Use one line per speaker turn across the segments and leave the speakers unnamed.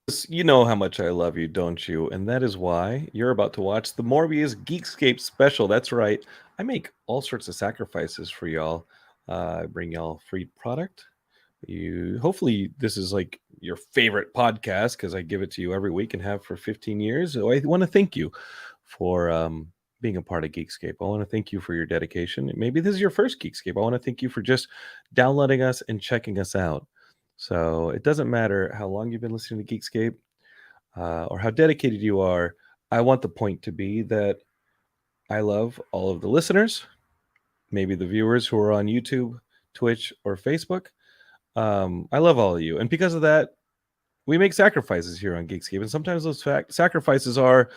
You know how much I love you, don't you? And that is why you're about to watch the Morbius Geekscape Special. That's right. I make all sorts of sacrifices for y'all. I bring y'all free product. You hopefully this is like your favorite podcast because I give it to you every week and have for 15 years. So I want to thank you for being a part of Geekscape. I want to thank you for your dedication. Maybe this is your first Geekscape. I want to thank you for just downloading us and checking us out. So it doesn't matter how long you've been listening to Geekscape or how dedicated you are. I want the point to be that I love all of the listeners, maybe the viewers who are on YouTube, Twitch, or Facebook. I love all of you. And because of that, we make sacrifices here on Geekscape. And sometimes those sacrifices are,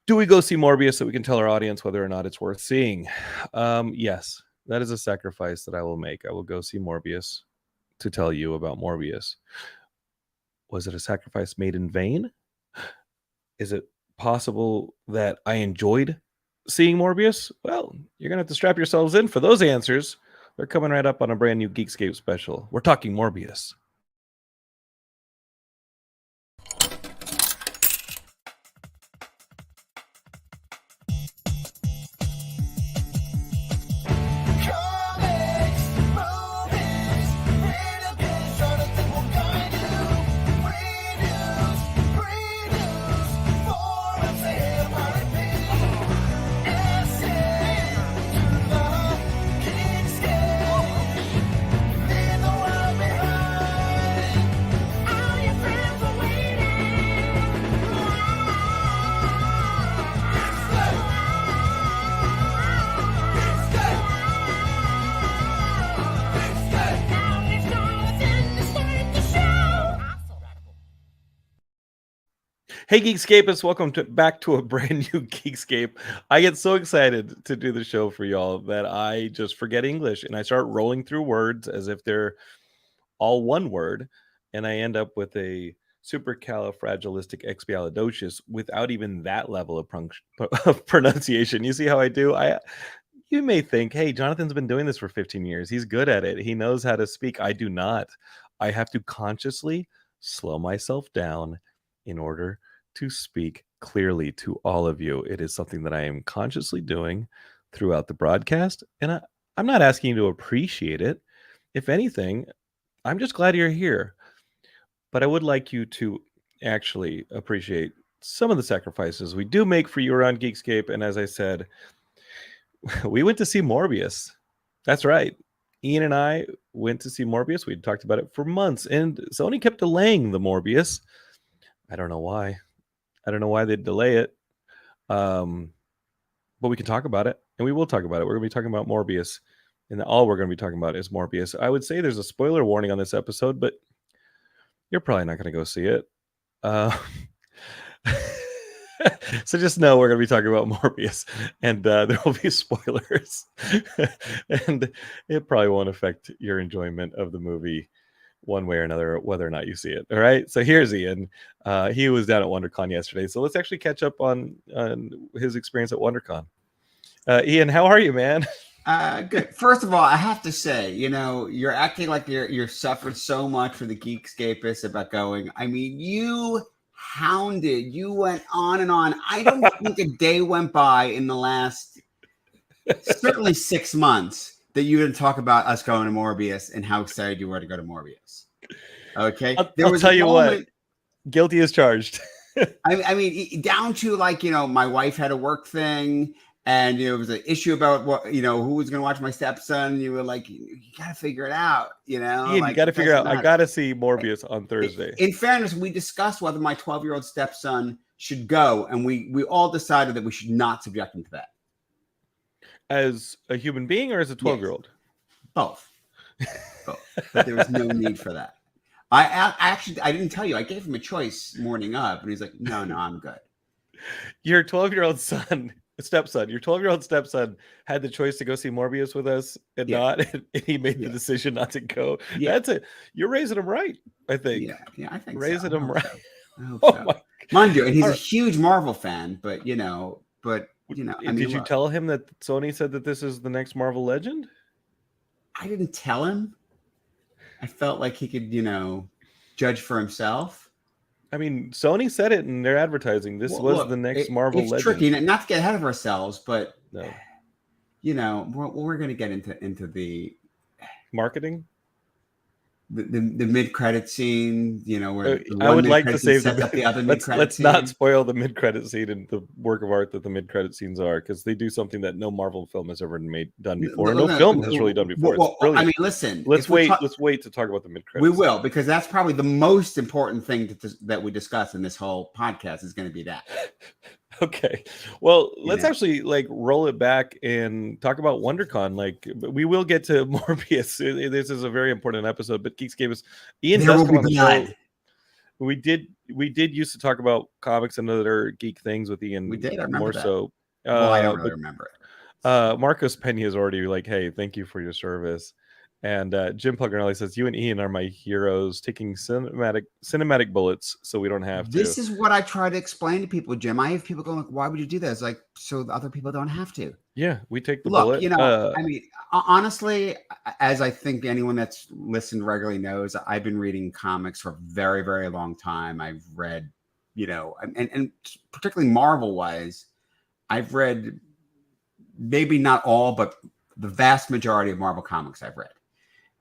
do we go see Morbius so we can tell our audience whether or not it's worth seeing? Yes, that is a sacrifice that I will make. I will go see Morbius to tell you about Morbius. Was it a sacrifice made in vain? Is it possible that I enjoyed seeing Morbius? Well, you're going to have to strap yourselves in for those answers. They're coming right up on a brand new Geekscape special. We're talking Morbius. Hey, Geekscapists, welcome back to a brand new Geekscape. I get so excited to do the show for y'all that I just forget English and I start rolling through words as if they're all one word, and I end up with a supercalifragilisticexpialidocious without even that level of pronunciation. You see how I do? You may think, hey, Jonathan's been doing this for 15 years. He's good at it. He knows how to speak. I do not. I have to consciously slow myself down in order to speak clearly to all of you. It is something that I am consciously doing throughout the broadcast, and I'm not asking you to appreciate it. If anything, I'm just glad you're here. But I would like you to actually appreciate some of the sacrifices we do make for you around Geekscape. And as I said, we went to see Morbius. That's right. Ian and I went to see Morbius. We'd talked about it for months, and Sony kept delaying the Morbius. I don't know why. I don't know why they'd delay it. But we can talk about it, and we will talk about it. We're going to be talking about Morbius, and all we're going to be talking about is Morbius. I would say there's a spoiler warning on this episode, but you're probably not going to go see it. So just know we're going to be talking about Morbius, and there will be spoilers, and it probably won't affect your enjoyment of the movie one way or another, whether or not you see it. All right. So here's Ian. He was down at WonderCon yesterday. So let's actually catch up on his experience at WonderCon. Ian, how are you, man?
Good. First of all, I have to say, you're acting like you're suffered so much for the Geekscapists about going. I mean, you hounded, you went on and on. I don't think a day went by in the last certainly 6 months that you didn't talk about us going to Morbius and how excited you were to go to Morbius. Okay.
I'll tell you what, guilty as charged.
I mean, down to my wife had a work thing. And it was an issue about what who was going to watch my stepson. You were like, you got to figure it out.
Ian, you got to figure out. I got to see Morbius on Thursday.
In fairness, we discussed whether my 12-year-old stepson should go, and we all decided that we should not subject him to that.
As a human being, or as a 12-year-old?
Both. But there was no need for that. I didn't tell you. I gave him a choice morning up, and he's like, no, I'm good.
Your 12-year-old stepson, your 12-year-old stepson had the choice to go see Morbius with us and not, and he made the decision not to go. Yeah. You're raising him right, I think.
Yeah, I think
raising him right.
So. Mind you, and he's a huge Marvel fan, but did
you tell him that Sony said that this is the next Marvel Legend?
I didn't tell him. I felt like he could, judge for himself.
I mean, Sony said it in their advertising. This was
look,
the next Marvel
it's
legend.
tricky, not to get ahead of ourselves, but
No.
you know, we're going to get into the
Marketing?
the mid-credit scene, you know, where the
I
one
would like to
mid-credit scene
save
sets up the other mid-credit
let's
scene.
not spoil the mid-credit scene and the work of art that the mid-credit scenes are, because they do something that no Marvel film has ever done before. No film has really done before.
Well,
It's brilliant.
I mean, listen.
Let's wait to talk about the mid-credit.
We will, because that's probably the most important thing that we discuss in this whole podcast is going to be that.
Okay, well, let's actually like roll it back and talk about WonderCon. Like, we will get to Morbius. This is a very important episode, but Geekscape is Ian
There
does
will
come
be
on the
blood.
show. We did used to talk about comics and other geek things with Ian.
We did. I remember
more
that.
so.
Well, I don't really remember it.
Marcos Pena is already like, hey, thank you for your service. And Jim Pugnarelli says, you and Ian are my heroes, taking cinematic bullets so we don't have to.
This is what I try to explain to people, Jim. I have people going like, why would you do that? It's like, so the other people don't have to.
Yeah, we take the bullet.
You know, I mean, honestly, as I think anyone that's listened regularly knows, I've been reading comics for a very, very long time. I've read, you know, and particularly Marvel-wise, I've read maybe not all, but the vast majority of Marvel comics I've read.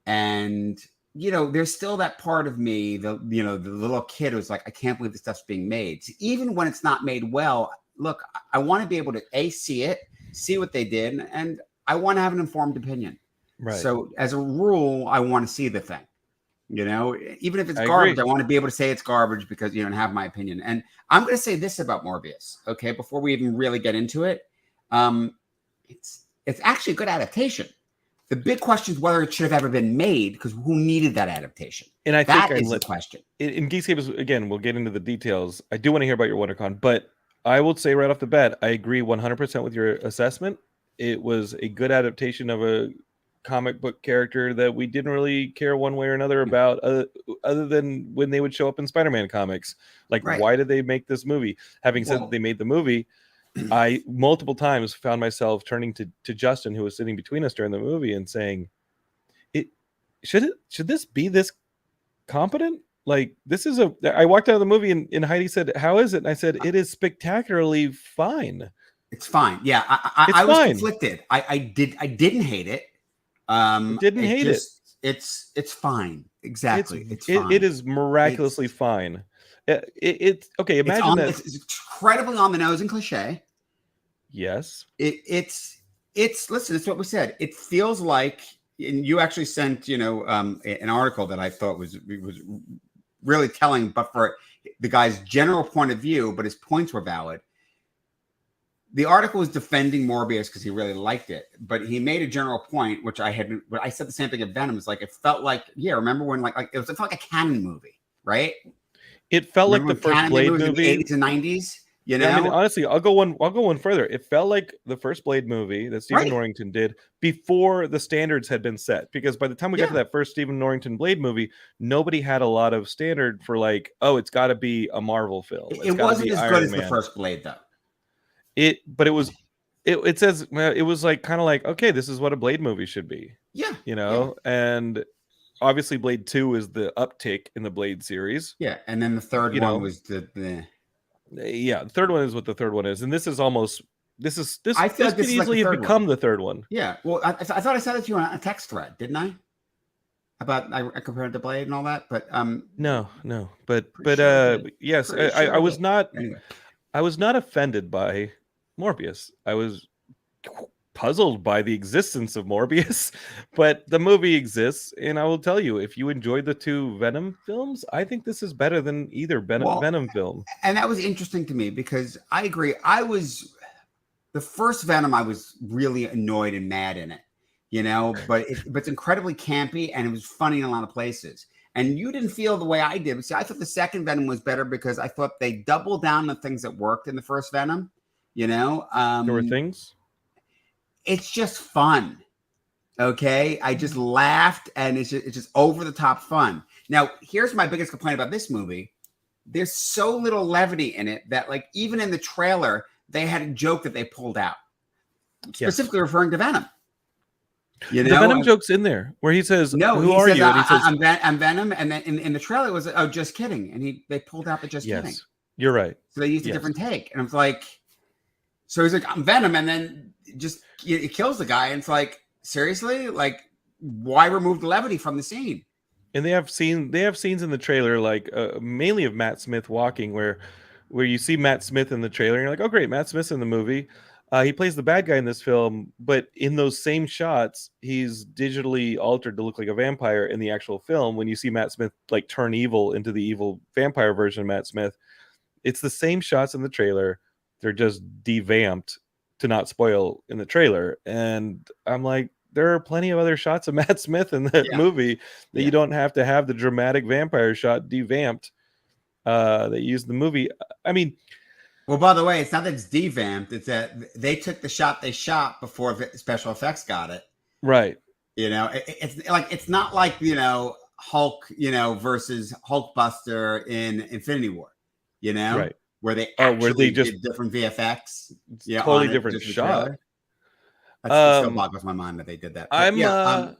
And, you know, there's still that part of me, the little kid who's like, I can't believe this stuff's being made. So even when it's not made well, look, I want to be able to see it, see what they did, and I want to have an informed opinion.
Right.
So as a rule, I want to see the thing. You know, even if it's
I
garbage,
agree.
I want to be able to say it's garbage because, you know, and have my opinion. And I'm going to say this about Morbius, okay, before we even really get into it. It's actually a good adaptation. The big question is whether it should have ever been made, because who needed that adaptation?
And I
that
think
is the question.
In Geekscape, again, we'll get into the details. I do want to hear about your WonderCon, but I will say right off the bat, I agree 100% with your assessment. It was a good adaptation of a comic book character that we didn't really care one way or another about, other than when they would show up in Spider-Man comics. Like, why did they make this movie? Having said that they made the movie, I multiple times found myself turning to Justin, who was sitting between us during the movie, and saying, should this be this competent? Like, this is I walked out of the movie and Heidi said, how is it? And I said, it is spectacularly fine.
It's fine. Yeah. I was conflicted. I didn't hate it.
Didn't hate it.
It's fine. Exactly. It's fine.
It is miraculously fine. It's okay. Imagine that
it's incredibly on the nose and cliche.
Yes.
It's listen, it's what we said. It feels like, and you actually sent, you know, an article that I thought was really telling, but for the guy's general point of view, but his points were valid. The article was defending Morbius because he really liked it, but he made a general point, which I said the same thing at Venom. It's like, it felt like, remember when it felt like a canon movie, right?
It felt like the first Blade movie
in the 80s and 90s. You know,
I mean, honestly, I'll go one further. It felt like the first Blade movie that Stephen Norrington did before the standards had been set. Because by the time we got to that first Stephen Norrington Blade movie, nobody had a lot of standard for like, oh, it's got to be a Marvel film.
It wasn't as good as the first Blade, though.
But it was. It says it was like kind of like, okay, this is what a Blade movie should be.
Yeah,
you know, and obviously Blade 2 is the uptick in the Blade series.
Yeah, and then the third one was the
third one is what the third one is, and this is almost this
I feel like
could easily have become the third one.
Yeah, well, I thought I said it to you on a text thread, didn't I? About I compared it to Blade and all that, but
no, but yes, I was not. Anyway. I was not offended by Morbius. I was puzzled by the existence of Morbius, but the movie exists, and I will tell you, if you enjoyed the two Venom films, I think this is better than either Venom film.
And that was interesting to me because I agree. The first Venom, I was really annoyed and mad in it, you know, but it's incredibly campy and it was funny in a lot of places. And you didn't feel the way I did. But see, I thought the second Venom was better because I thought they doubled down on things that worked in the first Venom. You know,
there were things.
It's just fun. Okay, I just laughed, and it's just over the top fun. Now, here's my biggest complaint about this movie: there's so little levity in it that, like, even in the trailer, they had a joke that they pulled out, specifically referring to Venom. You
The
know,
Venom joke's in there where he says,
no,
"Who
he
are
says,
you?" And he says,
I'm Venom. And then in the trailer, it was, oh, just kidding. And they pulled out the just kidding.
"Yes, you're right."
So they used a different take. And I was like, so he's like, I'm Venom. And then it kills the guy. And it's like, seriously? Like, why remove the levity from the scene?
And they have scenes in the trailer, like mainly of Matt Smith walking, where you see Matt Smith in the trailer, and you're like, oh great, Matt Smith's in the movie. He plays the bad guy in this film, but in those same shots, he's digitally altered to look like a vampire in the actual film. When you see Matt Smith like turn evil into the evil vampire version of Matt Smith, it's the same shots in the trailer. They're just devamped to not spoil in the trailer. And I'm like, there are plenty of other shots of Matt Smith in that movie that you don't have to have the dramatic vampire shot devamped that used the movie. I mean,
well, by the way, it's not that it's devamped. It's that they took the shot they shot before special effects got it.
Right.
You know, it's not like, you know, Hulk, you know, versus Hulkbuster in Infinity War, you know,
right,
where they just did different VFX,
totally different shot.
That still boggles my mind that they did that. But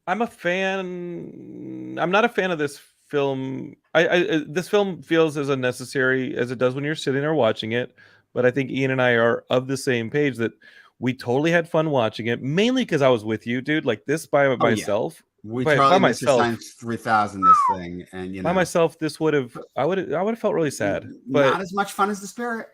I'm a fan. I'm not a fan of this film. This film feels as unnecessary as it does when you're sitting there watching it. But I think Ian and I are of the same page that we totally had fun watching it, mainly because I was with you, dude. Like this by myself.
We totally missed the Science 3000 this thing, and you know,
by myself, this I would have felt really sad. But
not as much fun as the Spirit.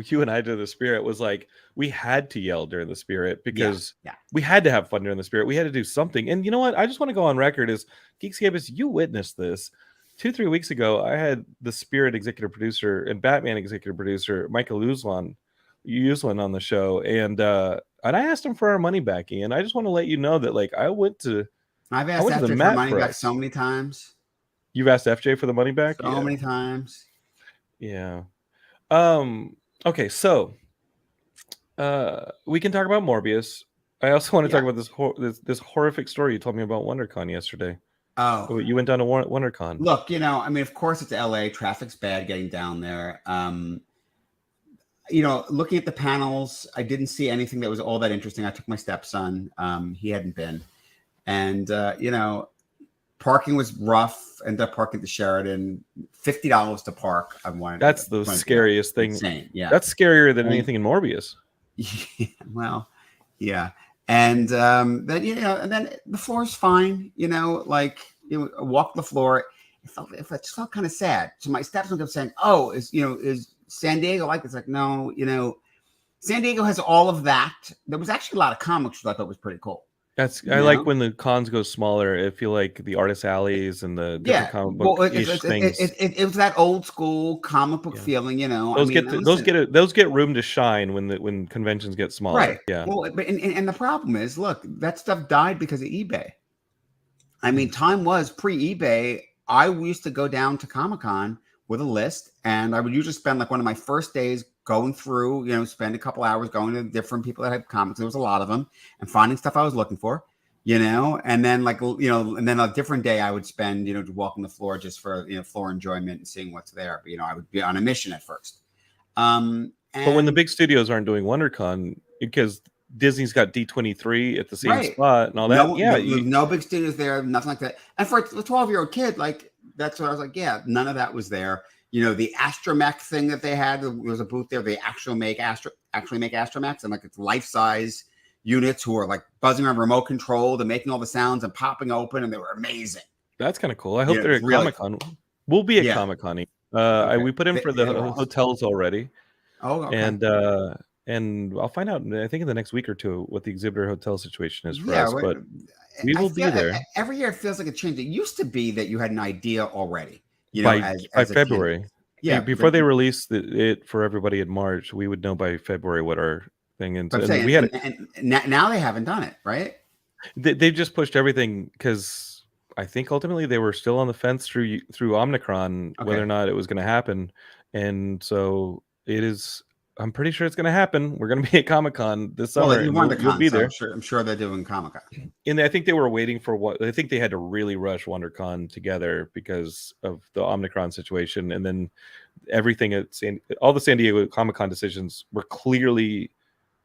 You and I to the Spirit was like we had to yell during the Spirit because we had to have fun during the Spirit. We had to do something. And you know what? I just want to go on record as Geekscape, you witnessed this 2-3 weeks ago. I had the Spirit executive producer and Batman executive producer Michael Uslan on the show, and I asked him for our money back. Ian, I just want to let you know that like
I've asked FJ for money back so many times.
You've asked FJ for the money back
so many times.
Yeah. Okay, so we can talk about Morbius. I also want to talk about this horrific story you told me about WonderCon yesterday.
Oh,
you went down to WonderCon.
Look, you know, I mean, of course it's LA. Traffic's bad getting down there. You know, looking at the panels, I didn't see anything that was all that interesting. I took my stepson. He hadn't been. And, you know, parking was rough. Ended up parking at the Sheraton. $50 to park.
That's the scariest thing.
Insane. Yeah,
that's scarier than anything in Morbius.
Yeah, well, yeah, and then you know, and then the floor is fine. You know, like you walk the floor. It just felt kind of sad. So my stepson kept saying, "Oh, is San Diego like?" It's like, no, you know, San Diego has all of that. There was actually a lot of comics that I thought was pretty cool.
I like when the cons go smaller. I feel like the artist alleys and the different comic book things.
It was that old school comic book feeling, you know.
Those get room to shine when conventions get smaller.
Right.
Yeah.
Well, and the problem is, look, that stuff died because of eBay. I mean, time was pre-eBay. I used to go down to Comic-Con with a list, and I would usually spend like one of my first days going through, you know, spend a couple hours going to different people that had comics. There was a lot of them, and finding stuff I was looking for, you know, and then like, you know, and then a different day I would spend, you know, walking the floor just for, you know, floor enjoyment and seeing what's there. But, you know, I would be on a mission at first.
But when the big studios aren't doing WonderCon because Disney's got D23 at the same spot and all that.
No big studios there, nothing like that. And for a 12-year-old kid, like, that's what I was like, yeah, none of that was there. You know, the astromech thing that they had, there was a booth there. They actually make astromechs, and like it's life-size units who are like buzzing around remote controlled and making all the sounds and popping open, and they were amazing.
That's kind of cool. I hope they're at Comic-Con. We'll be at Comic-Con. We put in for the hotels already.
Oh, okay.
And I'll find out, I think in the next week or two, what the exhibitor hotel situation is for us. But we will be there.
Every year it feels like a change. It used to be that you had an idea already. You know,
by February. Yeah. Before they released it for everybody in March, we would know by February what our thing is.
And now they haven't done it, right?
They've just pushed everything because I think ultimately they were still on the fence through Omicron, whether or not it was going to happen. And so it is. I'm pretty sure it's going to happen. We're going to be at Comic-Con this summer.
Well, you'll be there. I'm sure they're doing Comic-Con.
And I think they were waiting for I think they had to really rush WonderCon together because of the Omicron situation. And then everything all the San Diego Comic-Con decisions were clearly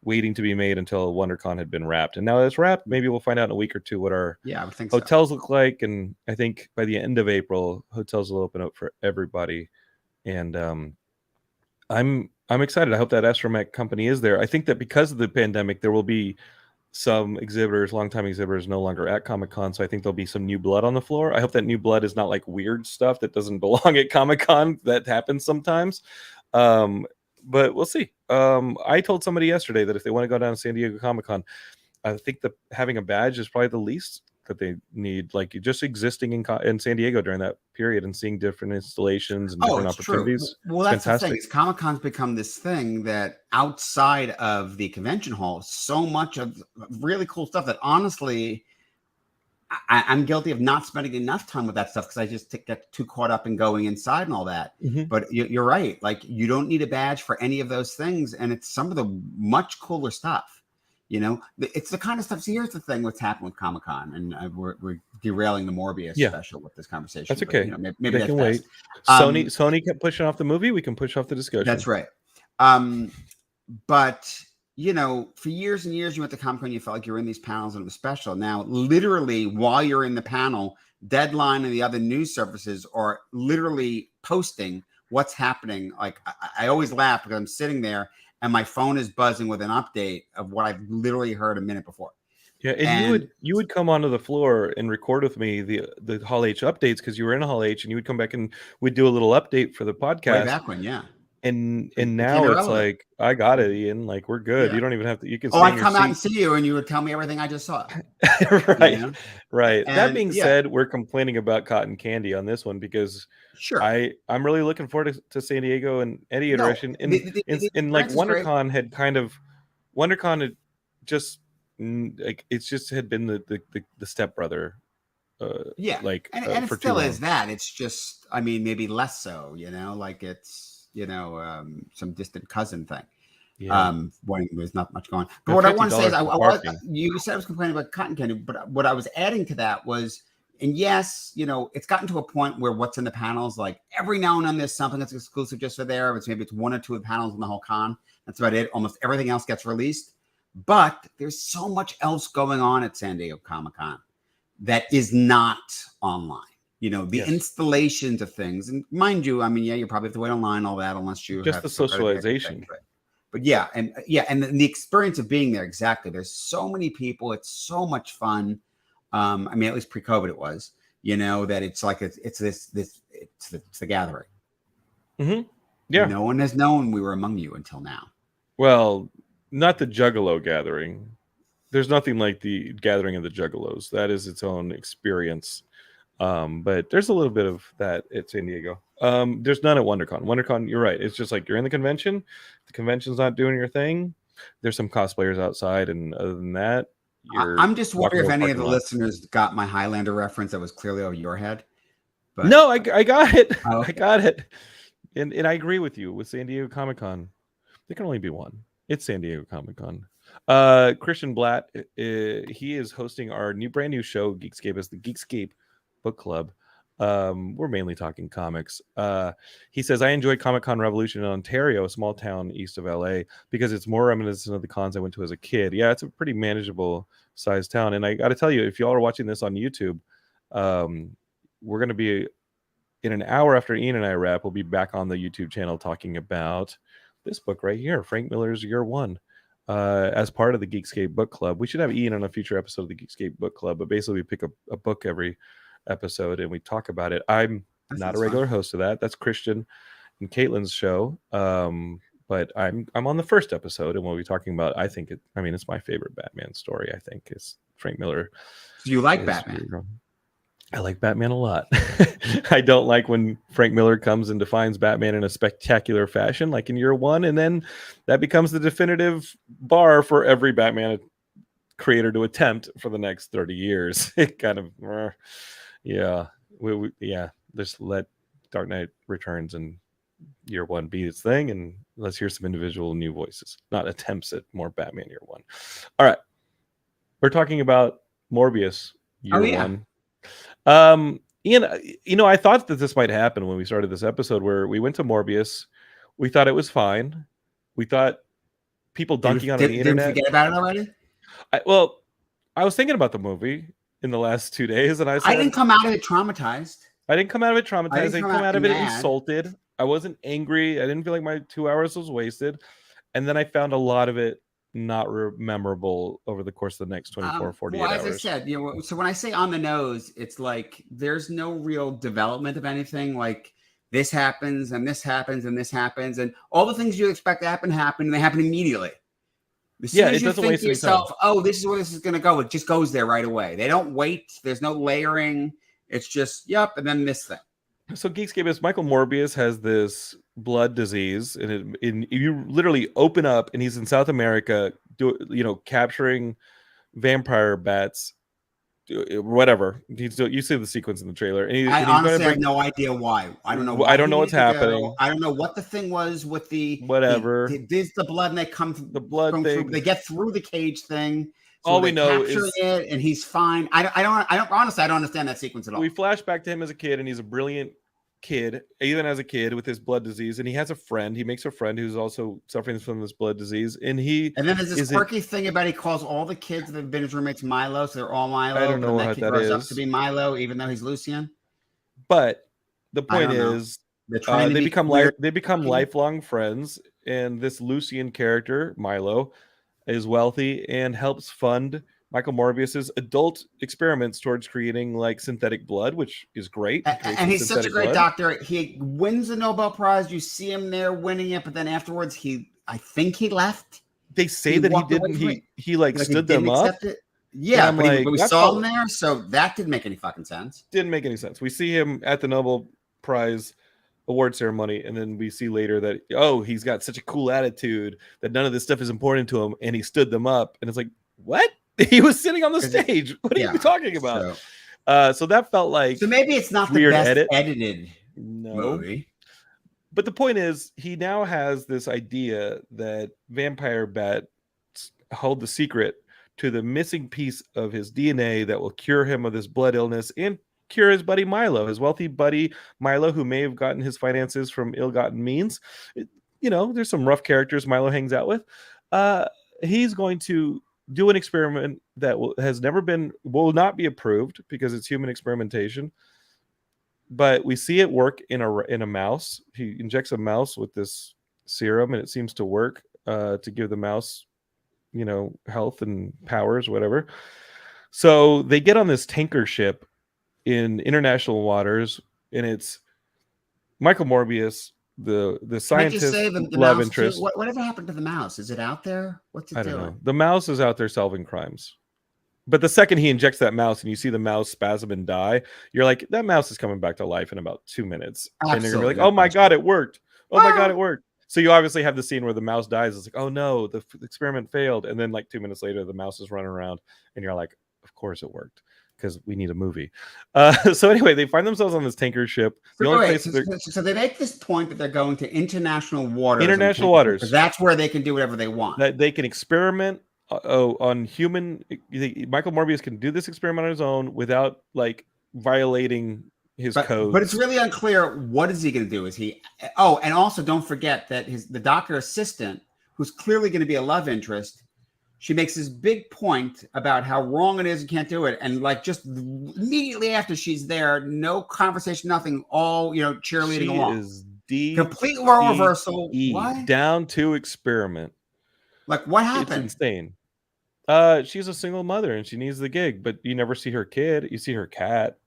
waiting to be made until WonderCon had been wrapped. And now it's wrapped. Maybe we'll find out in a week or two what our
I would think so.
hotels look like. And I think by the end of April, hotels will open up for everybody. And I'm excited. I hope that Astromech company is there. I think that because of the pandemic, there will be some exhibitors, longtime exhibitors, no longer at Comic-Con. So I think there'll be some new blood on the floor. I hope that new blood is not like weird stuff that doesn't belong at Comic-Con. That happens sometimes. But we'll see. I told somebody yesterday that if they want to go down to San Diego Comic-Con, I think that having a badge is probably the least that they need. Like just existing in San Diego during that period and seeing different installations and different opportunities.
True. Well, that's fantastic. The thing. Is Comic-Con's become this thing that outside of the convention hall, so much of really cool stuff that honestly, I'm guilty of not spending enough time with that stuff because I just get too caught up in going inside and all that. Mm-hmm. But you're right. Like you don't need a badge for any of those things. And it's some of the much cooler stuff. You know, it's the kind of stuff. See, here's the thing: what's happened with Comic-Con, and we're derailing the Morbius special with this conversation.
That's okay.
But, you know, maybe they can
wait. Sony kept pushing off the movie. We can push off the discussion.
That's right. But you know, for years and years, you went to Comic-Con, you felt like you were in these panels and it was special. Now, literally, while you're in the panel, Deadline and the other news services are literally posting what's happening. Like I always laugh because I'm sitting there. And my phone is buzzing with an update of what I've literally heard a minute before.
Yeah, and you would come onto the floor and record with me the Hall H updates because you were in Hall H, and you would come back and we'd do a little update for the podcast.
Way back when, yeah.
And now it's like, I got it, Ian. Like we're good. Yeah. You don't even have to. You can.
I'd come out and see you, and you would tell me everything I just saw.
Right, you know? Right. And that being said, we're complaining about cotton candy on this one because I'm really looking forward to San Diego and any iteration. And like WonderCon had kind of WonderCon had just like it's just had been the stepbrother. Like
and it still is that. It's just maybe less so. You know, like it's. Some distant cousin thing. When there's not much going on. But what I want to say is, you said I was complaining about cotton candy, but what I was adding to that was, and yes, it's gotten to a point where what's in the panels, like every now and then there's something that's exclusive just for there. Maybe it's one or two of the panels in the whole con. That's about it. Almost everything else gets released. But there's so much else going on at San Diego Comic-Con that is not online. The installations of things, and mind you, you probably have to wait online, all that, unless you
just have the socialization.
But and the experience of being there, exactly. There's so many people. It's so much fun. At least pre-COVID, it was. That it's like it's the gathering.
Mm-hmm. Yeah.
No one has known we were among you until now.
Well, not the Juggalo gathering. There's nothing like the gathering of the Juggalos. That is its own experience. But there's a little bit of that at San Diego. There's none at WonderCon. WonderCon, you're right. It's just like you're in the convention. The convention's not doing your thing. There's some cosplayers outside, and other than that,
I'm just wondering if any of the listeners got my Highlander reference that was clearly over your head.
But no, I got it. Oh, okay. I got it. And I agree with you with San Diego Comic-Con. There can only be one. It's San Diego Comic-Con. Christian Blatt, he is hosting our brand new show, Geekscape, as the Geekscape Book Club. We're mainly talking comics. He says, I enjoyed Comic-Con Revolution in Ontario, a small town east of LA, because it's more reminiscent of the cons I went to as a kid. Yeah, it's a pretty manageable sized town. And I got to tell you, if y'all are watching this on YouTube, we're going to be in an hour after Ian and I wrap, we'll be back on the YouTube channel talking about this book right here, Frank Miller's Year One, as part of the Geekscape Book Club. We should have Ian on a future episode of the Geekscape Book Club, but basically we pick a book every episode and we talk about it. I'm not a regular host of that. That's Christian and Caitlin's show. But I'm on the first episode, and we'll be talking about, it's my favorite Batman story, I think, is Frank Miller.
Do you like Batman?
I like Batman a lot. I don't like when Frank Miller comes and defines Batman in a spectacular fashion, like in Year One, and then that becomes the definitive bar for every Batman creator to attempt for the next 30 years. It kind of, just let Dark Knight Returns and Year One be its thing, and let's hear some individual new voices, not attempts at more Batman Year One. All right, we're talking about Morbius Year One. Ian, I thought that this might happen when we started this episode, where we went to Morbius. We thought it was fine. We thought people dunking on the
Didn't
internet.
forget about it already?
I was thinking about the movie in the last 2 days, and I
I didn't
said
come out of it traumatized.
I didn't come out of it traumatized. I
didn't
didn't
come
come
out
out of it
mad.
insulted. I wasn't angry. I didn't feel like my 2 hours was wasted. And then I found a lot of it not memorable over the course of the next 24, 48
Well,
hours.
as I said, so when I say on the nose, it's like there's no real development of anything. Like this happens and this happens and this happens, and all the things you expect to happen, and they happen immediately. As soon as you think to yourself, oh, this is where this is going to go, it just goes there right away. They don't wait. There's no layering. It's just, yep, and then this thing.
So Geekscape is Michael Morbius has this blood disease, and you literally open up, and he's in South America, capturing vampire bats, whatever. You see the sequence in the trailer, and
I honestly have no idea why. I don't know. Why
I don't know what's happening.
I don't know what the thing was with the
whatever.
There's the blood, and they come
the blood thing.
They get through the cage thing.
So all we know is
it, and he's fine. I don't honestly. I don't understand that sequence at all.
We flash back to him as a kid, and he's a brilliant kid, even as a kid, with his blood disease, and he has a friend. He makes a friend who's also suffering from this blood disease, and then
there's this quirky thing about he calls all the kids that have been his roommates Milo, so they're all Milo.
I don't know what that
grows
is.
Up to be Milo, even though he's Lucian.
But the point is, they become lifelong friends, and this Lucian character Milo is wealthy and helps fund Michael Morbius's adult experiments towards creating like synthetic blood, which is great.
And he's such a great doctor. He wins the Nobel Prize. You see him there winning it, but then afterwards, I think he left.
They say that he didn't. He like stood them up.
Yeah, but we saw him there, so that didn't make any fucking sense.
Didn't make any sense. We see him at the Nobel Prize award ceremony, and then we see later that he's got such a cool attitude that none of this stuff is important to him, and he stood them up, and it's like, what? He was sitting on the stage. What are you talking about? So that felt like,
so maybe it's not the best edited movie.
But the point is, he now has this idea that vampire bats hold the secret to the missing piece of his DNA that will cure him of this blood illness and cure his buddy Milo, his wealthy buddy Milo, who may have gotten his finances from ill-gotten means. There's some rough characters Milo hangs out with. He's going to do an experiment that will not be approved because it's human experimentation. But we see it work in a mouse. He injects a mouse with this serum, and it seems to work to give the mouse, health and powers, whatever. So they get on this tanker ship in international waters, and it's Michael Morbius, the scientist, love interest.
Whatever happened to the mouse? Is it out there? What's it doing? I don't know.
The mouse is out there solving crimes. But the second he injects that mouse and you see the mouse spasm and die, you're like, that mouse is coming back to life in about 2 minutes. Absolutely. And you're gonna be like, oh my God, it worked. Oh my God, it worked. So you obviously have the scene where the mouse dies. It's like, oh no, the experiment failed. And then like 2 minutes later, the mouse is running around and you're like, of course it worked, because we need a movie. So anyway, they find themselves on this tanker ship.
So they make this point that they're going to international waters.
International waters.
That's where they can do whatever they want.
That they can experiment on human. Michael Morbius can do this experiment on his own without like violating his codes.
But it's really unclear, what is he going to do? Is he? Oh, and also don't forget that the doctor assistant, who's clearly going to be a love interest, she makes this big point about how wrong it is and can't do it, and like just immediately after she's there, no conversation, nothing, all cheerleading along.
Is
complete role reversal. What?
Down to experiment.
Like what happened?
It's insane. She's a single mother and she needs the gig, but you never see her kid. You see her cat.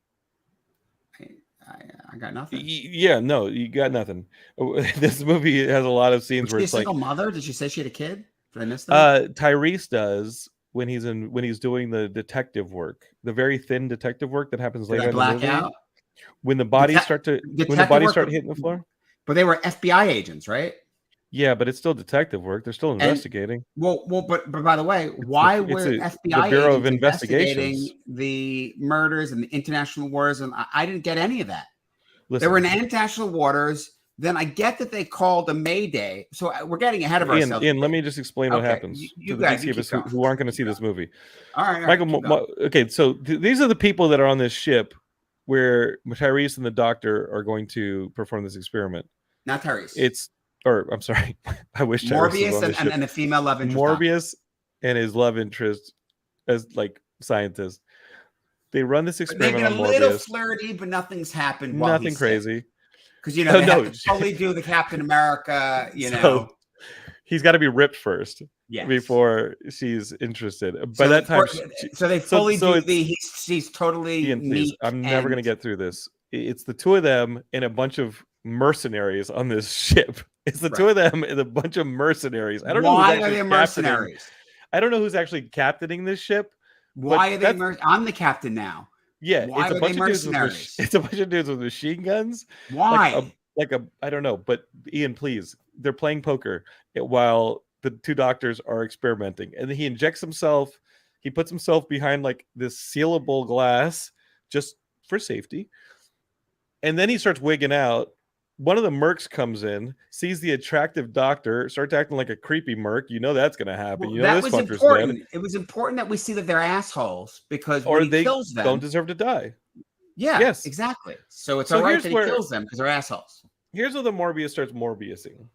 I got nothing.
Yeah, no, you got nothing. This movie has a lot of scenes where it's like,
single mother. Did she say she had a kid? Did I miss that?
Tyrese does when he's doing the detective work, the very thin detective work that happens later in the movie.
Out?
When the bodies start hitting the floor.
But they were FBI agents, right?
Yeah, but it's still detective work. They're still investigating.
But by the way, why were FBI
the Bureau of
investigating the murders and the international wars? And I didn't get any of that. Listen, they were in international waters. Then I get that they called a Mayday. So we're getting ahead of ourselves.
Ian, let me just explain what happens
to the
Geekscapers who aren't going to see this movie.
All right,
Michael. Okay, so these are the people that are on this ship where Tyrese and the doctor are going to perform this experiment.
Not Tyrese.
It's or I'm sorry, I wish Tyrese was
Morbius
on the ship.
and the female love interest.
Morbius and his love interest as like scientists. They run this experiment
They've
on
been a little
Morbius.
flirty, but nothing's happened.
Nothing crazy.
Because they have to totally do the Captain America.
He's got to be ripped first,
yes,
before she's interested. By that time,
they fully do. He's totally.
Ian, please, I'm never going to get through this. It's the two of them and a bunch of mercenaries on this ship. It's the two of them and a bunch of mercenaries. I don't know why are they mercenaries. I don't know who's actually captaining this ship.
Why are they? I'm the captain now.
Yeah, it's a bunch of mercenaries. It's a bunch of dudes with machine guns.
Why?
I don't know. But Ian, please, they're playing poker while the two doctors are experimenting, and then he injects himself. He puts himself behind like this sealable glass just for safety, and then he starts wigging out. One of the mercs comes in, sees the attractive doctor, starts acting like a creepy merc. You know that's going to happen.
Well,
you know
this was important. Dead. It was important that we see that they're assholes because when he kills them,
don't deserve to die.
Yeah, yes, exactly. So it's all right that he kills them because they're assholes.
Here's where the Morbius starts Morbiusing.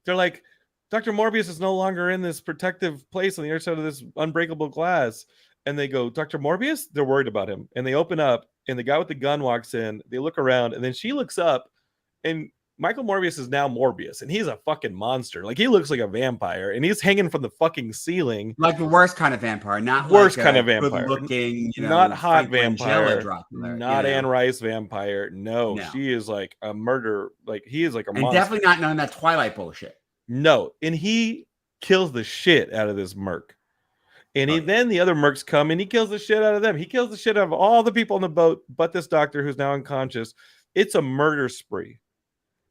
They're like, Dr. Morbius is no longer in this protective place on the other side of this unbreakable glass. And they go, Dr. Morbius? They're worried about him. And they open up, and the guy with the gun walks in. They look around, and then she looks up, and Michael Morbius is now Morbius, and he's a fucking monster. Like, he looks like a vampire, and he's hanging from the fucking ceiling.
Like the worst kind of vampire, not
worst
like
kind of vampire.
Good-looking,
not hot vampire, not Anne Rice vampire. No, she is like a murder. Like, he is like a monster.
And definitely not none of that Twilight bullshit.
No, and he kills the shit out of this merc. And then the other mercs come and he kills the shit out of them. He kills the shit out of all the people on the boat, but this doctor who's now unconscious. It's a murder spree,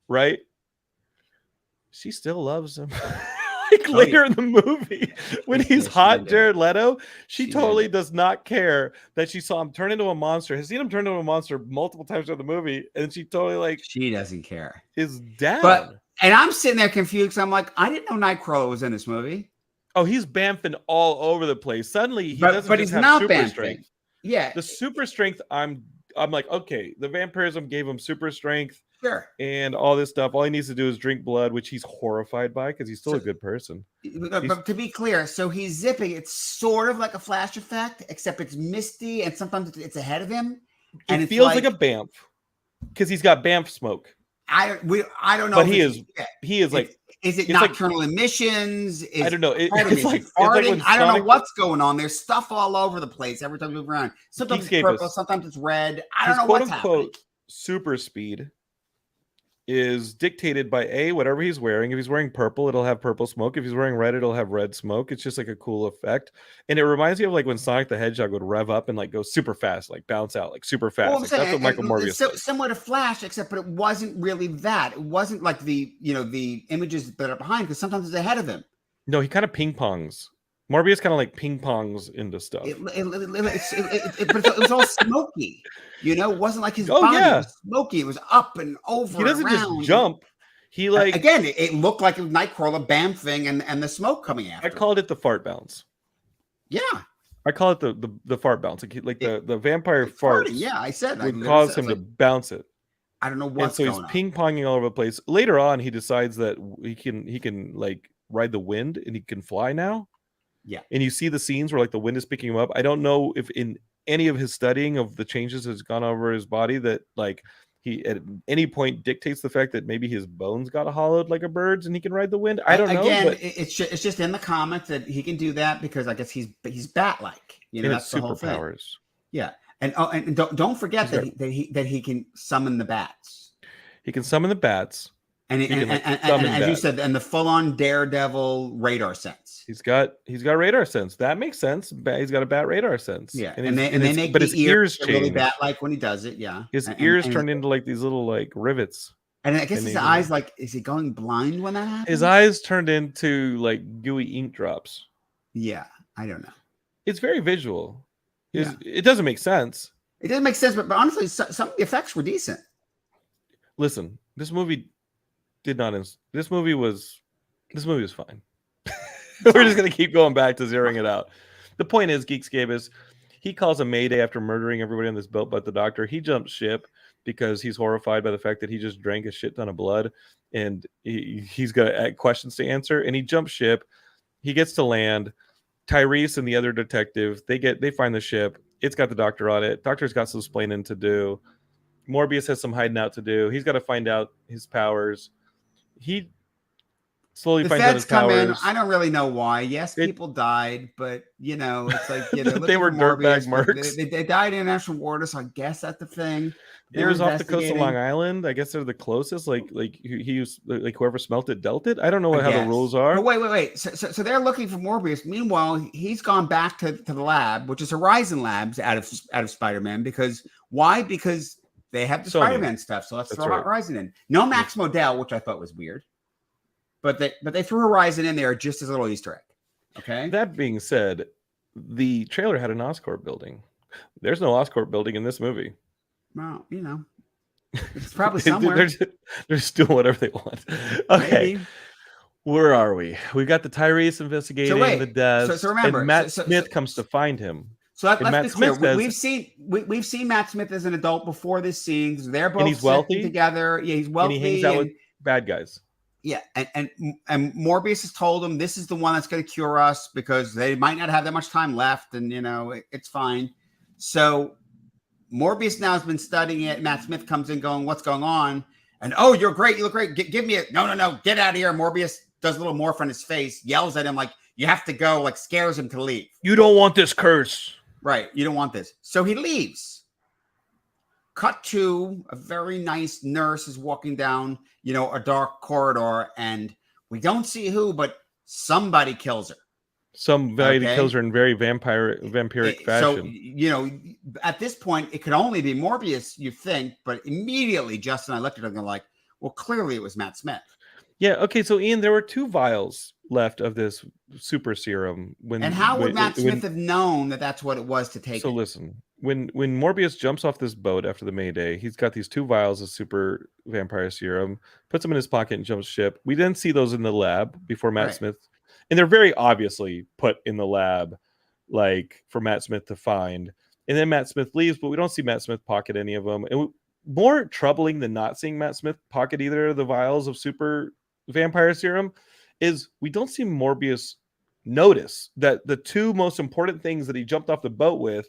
right? She still loves him. Later in the movie, when he's hot, Jared Leto, she totally does not care that she saw him turn into a monster. Has seen him turn into a monster multiple times in the movie, and she totally
she doesn't care.
Is down.
And I'm sitting there confused. I'm like, I didn't know Nightcrawler was in this movie.
Oh, he's bamfing all over the place. Suddenly, he doesn't just have super strength.
Yeah,
the super strength. I'm like, okay, the vampirism gave him super strength,
sure,
and all this stuff. All he needs to do is drink blood, which he's horrified by because he's still a good person.
But to be clear, so he's zipping. It's sort of like a flash effect, except it's misty, and sometimes it's ahead of him, and
it feels like a bamf because he's got bamf smoke.
I don't know.
But he is like.
Is it nocturnal emissions?
I don't know.
It's like farting. I don't know what's going on. There's stuff all over the place every time you move around. Sometimes it's purple, sometimes it's red. I don't know what's happening.
Super speed is dictated by whatever he's wearing. If he's wearing purple, it'll have purple smoke. If he's wearing red, it'll have red smoke. It's just like a cool effect. And it reminds me of like when Sonic the Hedgehog would rev up and like go super fast, like bounce out, like super fast.
Well,
like, that's what Michael Morbius
so similar to Flash, except but it wasn't really that. It wasn't like the images that are behind, because sometimes it's ahead of him.
No, he kind of ping pongs. Morbius kind of like ping pongs into stuff.
But it was all smoky. It wasn't like his body was smoky. It was up and over.
He doesn't just jump. He like
again. It looked like a Nightcrawler bamfing and the smoke coming after.
I called it the fart bounce.
Yeah,
I call it the fart bounce. Like the vampire farts.
Yeah, I said
would cause him to bounce it.
I don't know what's
going on. So he's ping ponging all over the place. Later on, he decides that he can like ride the wind and he can fly now.
Yeah.
And you see the scenes where like the wind is picking him up. I don't know if in any of his studying of the changes that's gone over his body that like he at any point dictates the fact that maybe his bones got hollowed like a bird's and he can ride the wind. I don't know.
Again, it's just in the comics that he can do that because I guess he's bat-like. That's the whole thing. Superpowers. Yeah. And don't forget that he can summon the bats.
He can summon the bats.
And as you said, and the full-on Daredevil radar sense.
He's got radar sense. That makes sense. He's got a bat radar sense.
Yeah, and they make his ears really bat-like when he does it. Yeah,
his ears turned into like these little like rivets.
And I guess his eyes, like, is he going blind when that happens?
His eyes turned into like gooey ink drops.
Yeah, I don't know.
It's very visual. It doesn't make sense.
It doesn't make sense, but honestly, some effects were decent.
Listen, this movie was fine. We're just gonna keep going back to zeroing it out. The point is, Geekscape is he calls a mayday after murdering everybody on this boat but the doctor. He jumps ship because he's horrified by the fact that he just drank a shit ton of blood, and he's got questions to answer, and he jumps ship. He gets to land. Tyrese and the other detective, they find the ship. It's got the doctor on it. Doctor's got some splaining to do. Morbius has some hiding out to do. He's got to find out his powers. He slowly finds out his powers.
I don't really know why. Yes, people died, but it's like
they were dirtbag mercs.
They died in international water, so I guess that's the thing.
It was off the coast of Long Island. I guess they're the closest. Like he used, like whoever smelt it dealt it. I don't know how the rules are.
But wait. So they're looking for Morbius. Meanwhile, he's gone back to the lab, which is Horizon Labs out of Spider-Man. Because why? Because they have the Spider-Man stuff. So let's throw Horizon in. No Max Modell, which I thought was weird. But they threw Horizon in there just as a little Easter egg. Okay.
That being said, the trailer had an Oscorp building. There's no Oscorp building in this movie.
Well, it's probably somewhere.
they're just doing whatever they want. Okay. Maybe. Where are we? We got the Tyrese investigating the deaths.
So remember,
and Matt Smith comes to find him.
So let's be clear. We've seen Matt Smith as an adult before this scene. They're both
he's wealthy
together. Yeah, he's wealthy.
And he hangs out with bad guys.
Yeah, and Morbius has told him this is the one that's going to cure us because they might not have that much time left, and it's fine. So Morbius now has been studying it. Matt Smith comes in going, what's going on? And, oh, you're great. You look great. Give me it. No. Get out of here. Morbius does a little morph on his face, yells at him like, you have to go, like scares him to leave.
You don't want this curse.
Right. You don't want this. So he leaves. Cut to a very nice nurse is walking down, a dark corridor, and we don't see who, but somebody kills her.
Somebody kills her in very vampiric fashion.
So, at this point, it could only be Morbius, you think, but immediately Justin and I looked at him and like, well, clearly it was Matt Smith.
Yeah, okay, so Ian, there were 2 vials left of this super serum.
And how would Matt Smith have known that that's what it was to take?
So listen, when Morbius jumps off this boat after the Mayday, he's got these 2 vials of super vampire serum, puts them in his pocket and jumps ship. We didn't see those in the lab before Matt Smith. And they're very obviously put in the lab, like for Matt Smith to find. And then Matt Smith leaves, but we don't see Matt Smith pocket any of them. And more troubling than not seeing Matt Smith pocket either of the vials of super vampire serum is we don't see Morbius notice that the 2 most important things that he jumped off the boat with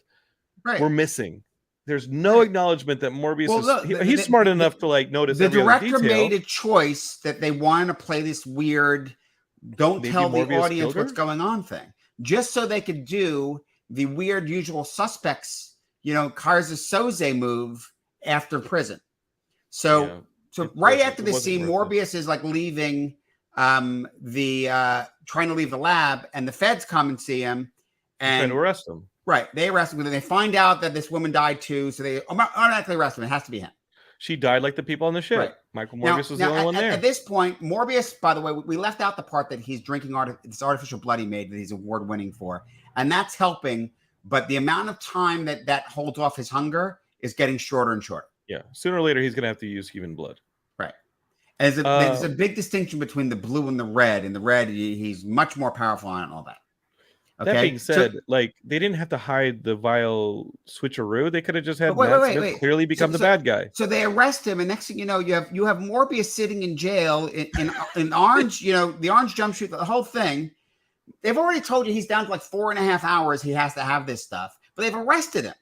were missing. There's no acknowledgement that Morbius he's smart enough to like notice.
The director made a choice that they wanted to play this weird. Don't tell the audience what's going on thing, just so they could do the weird usual suspects, Karza Soze move after prison. So right after this scene, Morbius is like leaving trying to leave the lab, and the feds come and see him and
trying to arrest him.
Right. They arrest him, and they find out that this woman died too, so they automatically arrest him. It has to be him.
She died like the people on the ship. Right. Michael Morbius was the only one there.
At this point, Morbius, by the way, we left out the part that he's drinking this artificial blood he made that he's award-winning for. And that's helping. But the amount of time that holds off his hunger is getting shorter and shorter.
Yeah. Sooner or later, he's going to have to use human blood.
Right. And there's a big distinction between the blue and the red. In the red, he's much more powerful on it and all that.
Okay. That being said, they didn't have to hide the vial switcheroo. They could have just had Matt Smith clearly become the bad guy.
So they arrest him, and next thing you know, you have Morbius sitting in jail in orange, the orange jumpsuit, the whole thing. They've already told you he's down to like 4.5 hours. He has to have this stuff, but they've arrested him.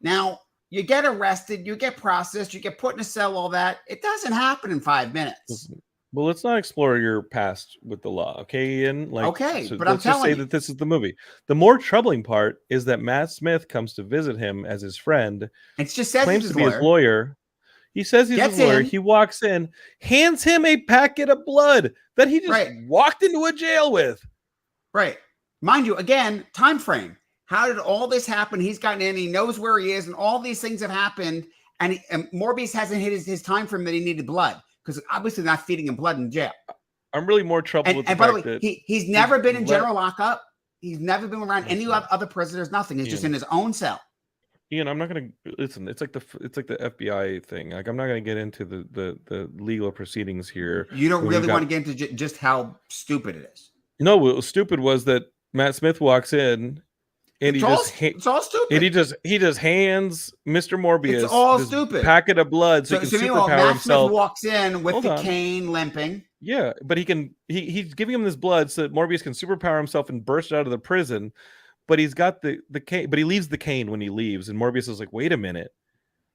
Now you get arrested, you get processed, you get put in a cell, all that. It doesn't happen in 5 minutes.
Well, let's not explore your past with the law, okay, Ian?
But I'm telling you.
Let's just say that this is the movie. The more troubling part is that Matt Smith comes to visit him as his friend.
It's just says
claims to be his lawyer. He says he's his lawyer. He walks in, hands him a packet of blood that he just walked into a jail with.
Right. Mind you, again, time frame. How did all this happen? He's gotten in, he knows where he is, and all these things have happened, and Morbius hasn't hit his time frame that he needed blood. Because obviously not feeding him blood in jail.
I'm really more troubled with the
by
fact
the way, he's never been in general lockup. He's never been around any other prisoners. Nothing. He's just in his own cell.
Ian, I'm not gonna listen. It's like the FBI thing. Like I'm not gonna get into the legal proceedings here.
You don't really want to get into just how stupid it is.
No, what was stupid was that Matt Smith walks in and
It's all stupid.
and he just hands Mr. Morbius
It's all
this
stupid.
packet of blood so he can
meanwhile,
superpower
Matt
himself.
Smith walks in with the cane limping.
Yeah, but he's giving him this blood so that Morbius can superpower himself and burst out of the prison. But he's got the cane, but he leaves the cane when he leaves, and Morbius is like, "Wait a minute,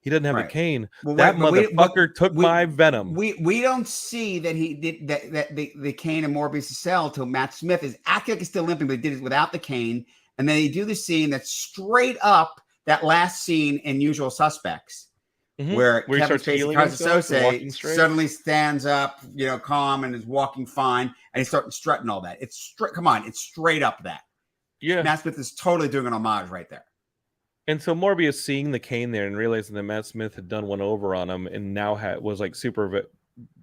he doesn't have the cane.
Well,
that motherfucker took my Venom."
We don't see that he did that the cane in Morbius' cell till Matt Smith is acting like he's still limping, but he did it without the cane. And then they do the scene that's straight up that last scene in Usual Suspects, where Kevin Spacey suddenly stands up, calm and is walking fine, and he's starting strutting all that. It's straight up that.
Yeah,
Matt Smith is totally doing an homage right there.
And so Morbius seeing the cane there and realizing that Matt Smith had done one over on him and now was like super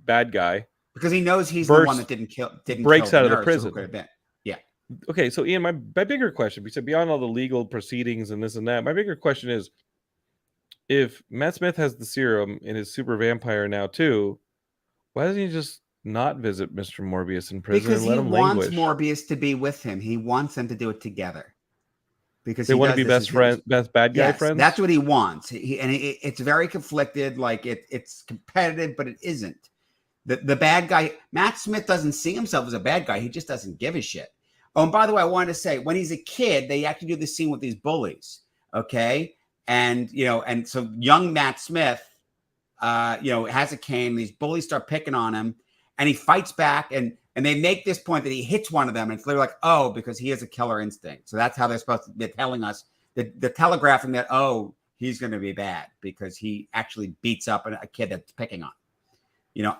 bad guy
because he knows he's the one that didn't
breaks
kill
out of the
nurse,
prison.
Could have been. Yeah.
Okay, so Ian, my bigger question, because beyond all the legal proceedings and this and that, my bigger question is, if Matt Smith has the serum and is super vampire now too, why doesn't he just not visit Mr. Morbius in prison
because
and let him
wants
languish?
Morbius to be with him. He wants them to do it together. Because
they want to be best bad guy friends.
That's what he wants. It's very conflicted. Like it's competitive, but it isn't. The bad guy, Matt Smith, doesn't see himself as a bad guy. He just doesn't give a shit. Oh, and by the way, I wanted to say, when he's a kid, they actually do this scene with these bullies. Okay, and so young Matt Smith, has a cane. These bullies start picking on him, and he fights back and they make this point that he hits one of them, and they're like, "Oh, because he has a killer instinct." So that's how they're supposed to be telling us. They're telegraphing that, oh, he's going to be bad because he actually beats up a kid that's picking on.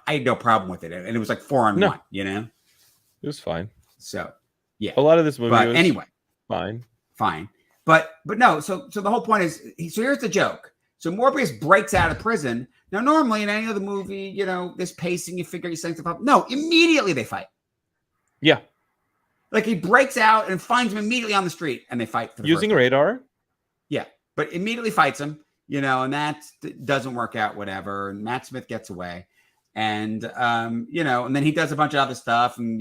I had no problem with it, and it was like 4-on-1. It
was fine.
So, yeah,
a lot of this movie.
But
was
anyway,
fine.
But no. So the whole point is, so here's the joke. So Morbius breaks out of prison. Now, normally in any other movie, this pacing, you figure you setting stuff up. No, immediately they fight.
Yeah.
Like he breaks out and finds him immediately on the street and they fight.
Using radar.
Yeah. But immediately fights him, and that doesn't work out, whatever. And Matt Smith gets away. And, and then he does a bunch of other stuff. And,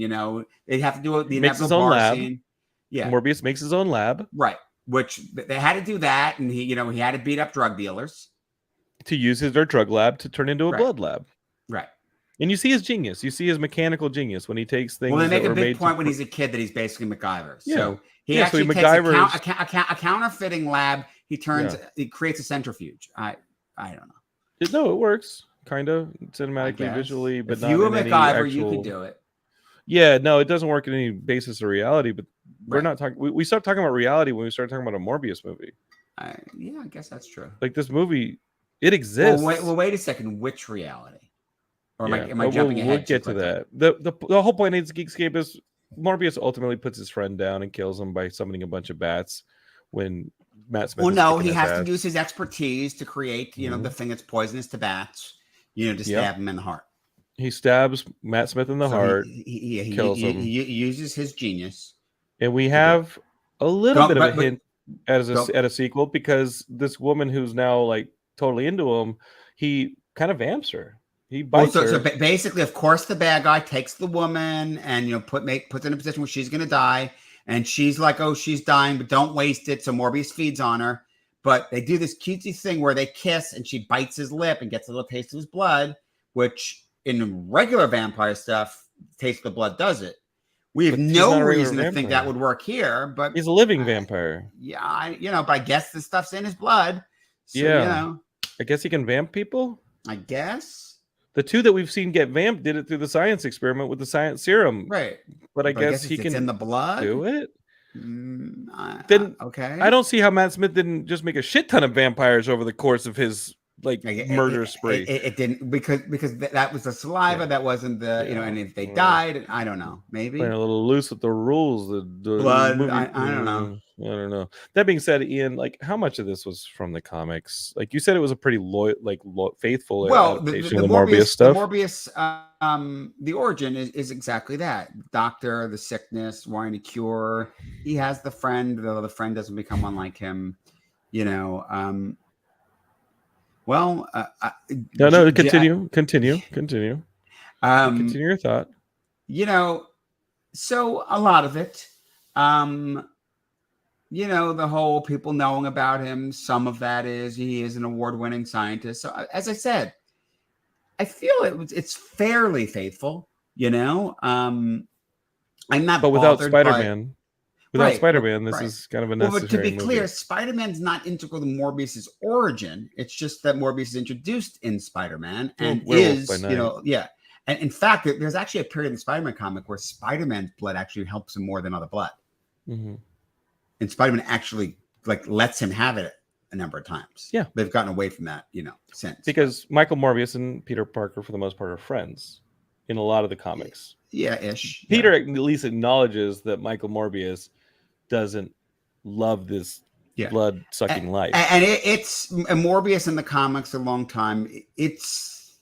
they have to do the inevitable bar scene. Yeah.
Morbius makes his own lab.
Right. Which they had to do that. And he had to beat up drug dealers.
To use their drug lab to turn into a blood lab.
Right.
And you see his genius. You see his mechanical genius when he takes things.
Well, they make a big point when he's a kid that he's basically MacGyver.
Yeah.
So he actually takes a counterfeiting lab. He he creates a centrifuge. I don't know.
No, it works. Kind of cinematically, visually, but not in any actual...
If you were MacGyver, you could do it.
Yeah, no, it doesn't work in any basis of reality, but we're not talking... We stopped talking about reality when we started talking about a Morbius movie.
Yeah, I guess that's true.
Like this movie, it exists.
Well, wait a second. Which reality? Or am I jumping ahead?
We'll get to that. The whole point of Geekscape is Morbius ultimately puts his friend down and kills him by summoning a bunch of bats when Matt Smith...
Well, no, he has to use his expertise to create, the thing that's poisonous to bats, to stab him in the heart.
He stabs Matt Smith in the heart, kills him.
He uses his genius.
And we have a little bit of a hint at a sequel because this woman who's now like totally into him, he kind of vamps her. He bites her.
So basically, of course, the bad guy takes the woman and puts in a position where she's going to die, and she's like, "Oh, she's dying, but don't waste it." So Morbius feeds on her, but they do this cutesy thing where they kiss, and she bites his lip and gets a little taste of his blood, which in regular vampire stuff, taste of the blood does it. We have no reason to think that would work here, but
he's a living vampire.
Yeah, but I guess the stuff's in his blood. So,
I guess he can vamp people.
I guess.
The two that we've seen get vamped did it through the science experiment with the science serum.
Right.
But I guess he can
in the blood.
Do it.
Then okay.
I don't see how Matt Smith didn't just make a shit ton of vampires over the course of his murder spree.
It didn't because that was the saliva. That wasn't the and if they died, I don't know. Maybe
playing a little loose with the rules. The
blood. I don't know.
I don't know. That being said, Ian, how much of this was from the comics? Like you said, it was a pretty faithful adaptation of the Morbius stuff.
The Morbius, the origin is exactly that. Doctor, the sickness, wanting to cure. He has the friend, though the friend doesn't become unlike him. No. Continue. Continue your thought. So a lot of it. you know, the whole people knowing about him. Some of that is he is an award-winning scientist. So as I said, I feel it's fairly faithful, you know. I'm not
But without
bothered by
Spider-Man,
right.
this
Right.
is kind of a
Well, but to
necessary
be clear,
movie.
Spider-Man's not integral to Morbius's origin. It's just that Morbius is introduced in Spider-Man and
Werewolf by
is,
Night.
you know, yeah. And in fact, there's actually a period in the Spider-Man comic where Spider-Man's blood actually helps him more than other blood.
Mm-hmm.
And Spider-Man actually like lets him have it a number of times.
Yeah.
They've gotten away from that, you know, since.
Because Michael Morbius and Peter Parker, for the most part, are friends in a lot of the comics.
Yeah, ish.
Peter at least acknowledges that Michael Morbius doesn't love this blood-sucking life.
And it's Morbius in the comics a long time. It's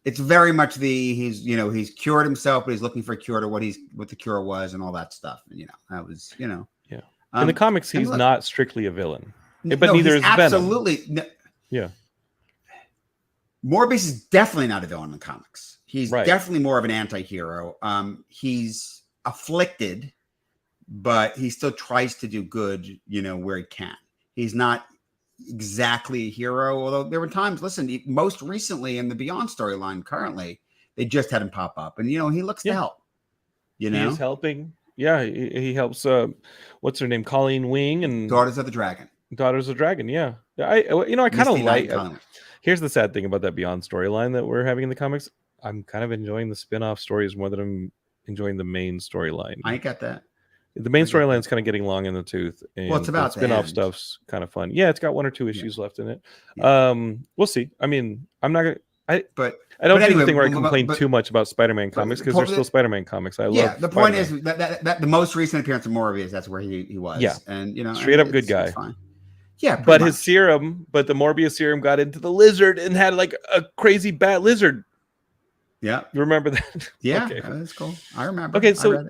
very much he's cured himself, but he's looking for a cure to what the cure was and all that stuff. And, you know, that was, you know.
Yeah. In the comics, he's not strictly a villain. But neither is
absolutely,
Venom. Yeah.
Morbius is definitely not a villain in the comics. He's definitely more of an anti-hero. He's afflicted, but he still tries to do good, you know, where he can. He's not exactly a hero, although there were times, listen, most recently in the Beyond storyline currently, they just had him pop up. And, you know, he looks to help. You know?
He's helping. Yeah, he helps, what's her name? Colleen Wing and...
Daughters of the Dragon.
Yeah. I kind of like... Here's the sad thing about that Beyond storyline that we're having in the comics. I'm kind of enjoying the spin-off stories more than I'm enjoying the main storyline.
I get that.
The main storyline is kind of getting long in the tooth. And
well, it's about
the spin-off stuff's kind of fun. Yeah, it's got 1 or 2 issues left in it. Yeah. We'll see. I mean, I'm not going to... I don't think where I complain too much about Spider-Man comics because they're still Spider-Man comics. I love
the point is that the most recent appearance of Morbius, that's where he was.
Yeah.
And, you know...
Straight up good guy.
Fine. Yeah,
but his serum, the Morbius serum got into the lizard and had like a crazy bat lizard.
Yeah.
You remember that?
Yeah,
okay.
That's cool. I remember.
Okay, so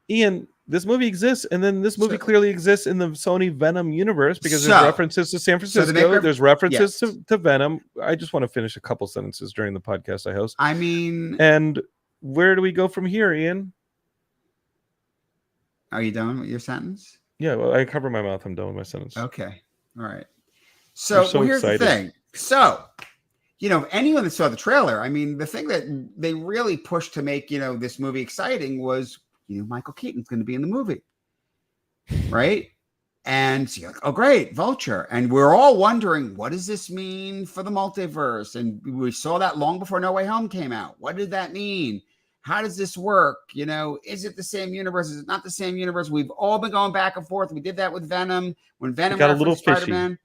Ian, this movie exists, and then this movie clearly exists in the Sony Venom universe because there's references to San Francisco. There's references to Venom. I just want to finish a couple sentences during the podcast I host.
I mean...
And where do we go from here, Ian?
Are you done with your sentence?
Yeah, well, I cover my mouth. I'm done with my sentence.
Okay. All right. So here's the thing. So, you know, anyone that saw the trailer, I mean, the thing that they really pushed to make, you know, this movie exciting was, you know, Michael Keaton's going to be in the movie. Right? And so you're like, oh, great, Vulture. And we're all wondering, what does this mean for the multiverse? And we saw that long before No Way Home came out. What did that mean? How does this work? You know, is it the same universe? Is it not the same universe? We've all been going back and forth. We did that with Venom. When Venom
got a little
Spider-Man,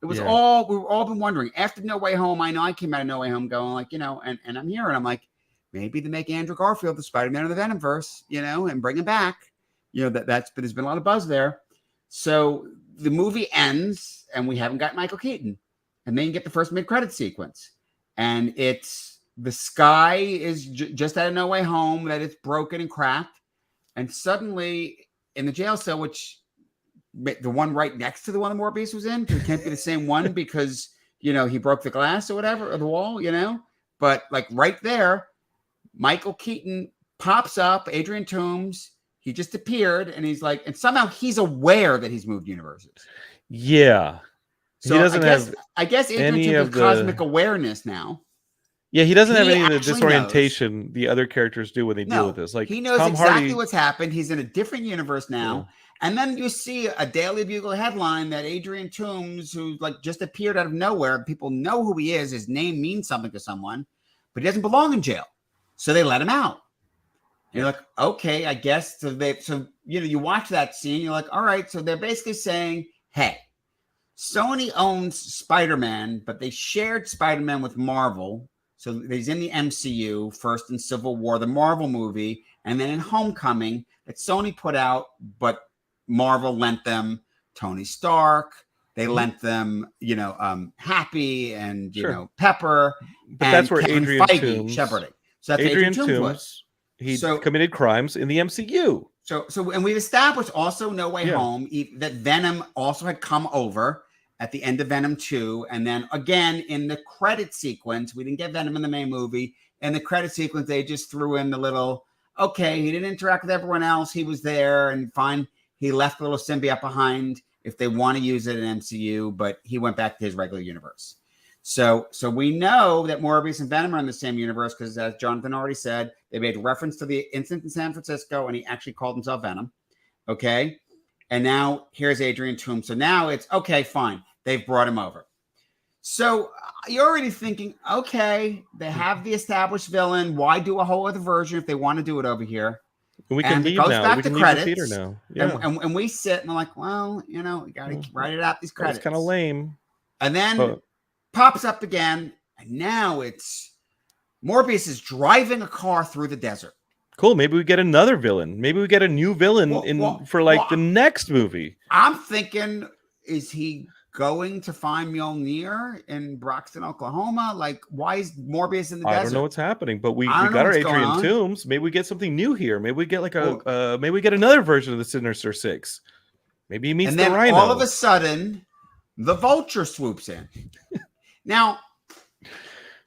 it was we've all been wondering. After No Way Home, I know I came out of No Way Home going like, you know, and I'm here and I'm like, maybe they make Andrew Garfield the Spider-Man of the Venomverse, you know, and bring him back. You know, but there's been a lot of buzz there. So the movie ends and we haven't got Michael Keaton. And then you get the first mid-credit sequence. And it's the sky is just out of No Way Home, that it's broken and cracked. And suddenly in the jail cell, which the one right next to the one that Morbius was in, it can't be the same one because, you know, he broke the glass or whatever, or the wall, you know. But like right there, Michael Keaton pops up, Adrian Toomes, he just appeared, and he's like, and somehow he's aware that he's moved universes.
Yeah.
So
he doesn't
I guess Adrian Toomes has cosmic awareness now.
Yeah, he doesn't have any of the disorientation the other characters do when they deal with this. Like
he knows exactly what's happened. He's in a different universe now. Yeah. And then you see a Daily Bugle headline that Adrian Toomes, who like just appeared out of nowhere, people know who he is. His name means something to someone, but he doesn't belong in jail. So they let him out. And you're like, okay, I guess. So you know, you watch that scene, you're like, all right. So they're basically saying, hey, Sony owns Spider-Man, but they shared Spider-Man with Marvel. So he's in the MCU, first in Civil War, the Marvel movie, and then in Homecoming that Sony put out, but Marvel lent them Tony Stark. They lent them, you know, Happy and, you know, Pepper.
But that's where Adrian Toomes
shepherding. So that's
Adrian Toomes. He committed crimes in the MCU.
And we've established also No Way Home that Venom also had come over at the end of Venom 2. And then again, in the credit sequence, we didn't get Venom in the main movie. In the credit sequence, they just threw in the little, okay, he didn't interact with everyone else. He was there and fine. He left a little symbiote behind. if they want to use it in MCU, but he went back to his regular universe. So we know that Morbius and Venom are in the same universe because, as Jonathan already said, they made reference to the incident in San Francisco, and he actually called himself Venom. Okay, and now here's Adrian Toomes. So now it's okay, fine. They've brought him over. So you're already thinking, okay, they have the established villain. Why do a whole other version if they want to do it over here?
We can leave now. We can leave the theater now. Yeah.
And we sit and we're like, well, you got to write it out, these credits.
It's kind of lame.
And then pops up again, and now it's Morbius is driving a car through the desert.
Cool. Maybe we get another villain. Maybe we get a new villain for the next movie.
I'm thinking, is he going to find Mjolnir in Broxton, Oklahoma? Like, why is Morbius in the desert?
I don't know what's happening, but we got our Adrian Toomes. Maybe we get something new here. Maybe we get maybe we get another version of the Sinister Six. Maybe he meets the Rhino.
And then all of a sudden, the Vulture swoops in. Now,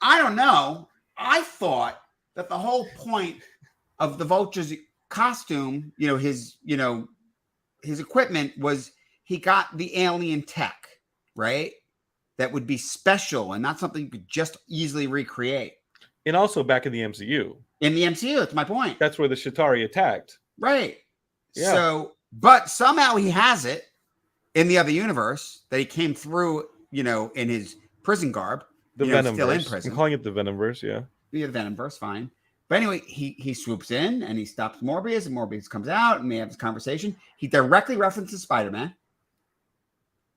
I don't know. I thought that the whole point of the Vulture's costume, his equipment was he got the alien tech, right? That would be special and not something you could just easily recreate.
And also back in the MCU.
In the MCU, that's my point.
That's where the Chitauri attacked.
Right.
Yeah.
So, but somehow he has it in the other universe that he came through, in his prison garb.
The Venomverse. Still in prison. I'm calling it the Venomverse, yeah.
Yeah, the Venomverse, fine. But anyway, he swoops in and he stops Morbius, and Morbius comes out and they have this conversation. He directly references Spider-Man.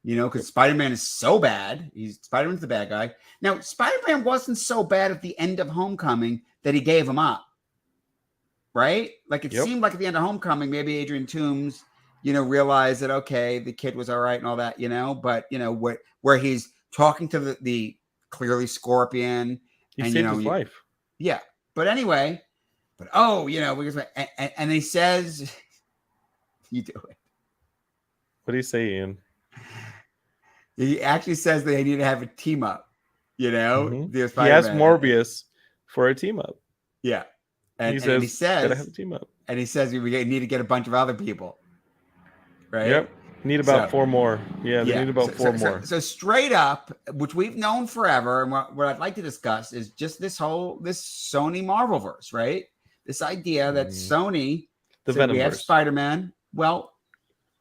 Because Spider-Man is so bad. Spider-Man's the bad guy. Now, Spider-Man wasn't so bad at the end of Homecoming that he gave him up. Right? Like it seemed like at the end of Homecoming, maybe Adrian Toomes, realized that, okay, the kid was all right and all that, but, where he's talking to the clearly Scorpion.
He saved his life.
Yeah. But anyway, and he says, you do it.
What do you say, Ian?
He actually says they need to have a team up, He
asked Morbius for a team up.
Yeah. And he says,
gotta have a team up.
And he says we need to get a bunch of other people. Right?
Yep. Need about 4 more. Yeah, they need about 4 more.
So straight up, which we've known forever, and what I'd like to discuss is just this Sony Marvelverse, right? This idea that Sony said we have Spider-Man. Well,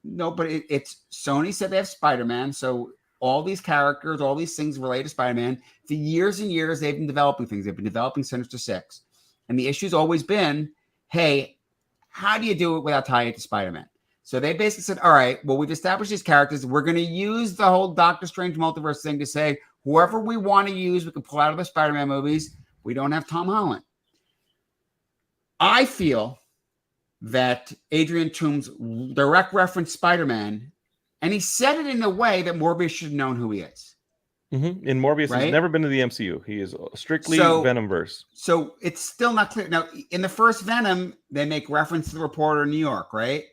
no, but it's Sony said they have Spider-Man, so all these characters, all these things related to Spider-Man. For years and years, they've been developing things. They've been developing Sinister Six. And the issue's always been, hey, how do you do it without tying it to Spider-Man? So they basically said, all right, well, we've established these characters. We're going to use the whole Doctor Strange multiverse thing to say, whoever we want to use, we can pull out of the Spider-Man movies. We don't have Tom Holland. I feel that Adrian Toomes direct referenced Spider-Man, and he said it in a way that Morbius should have known who he is.
Mm-hmm. And Morbius has never been to the MCU. He is strictly Venomverse.
So it's still not clear. Now, in the first Venom, they make reference to the reporter in New York, right?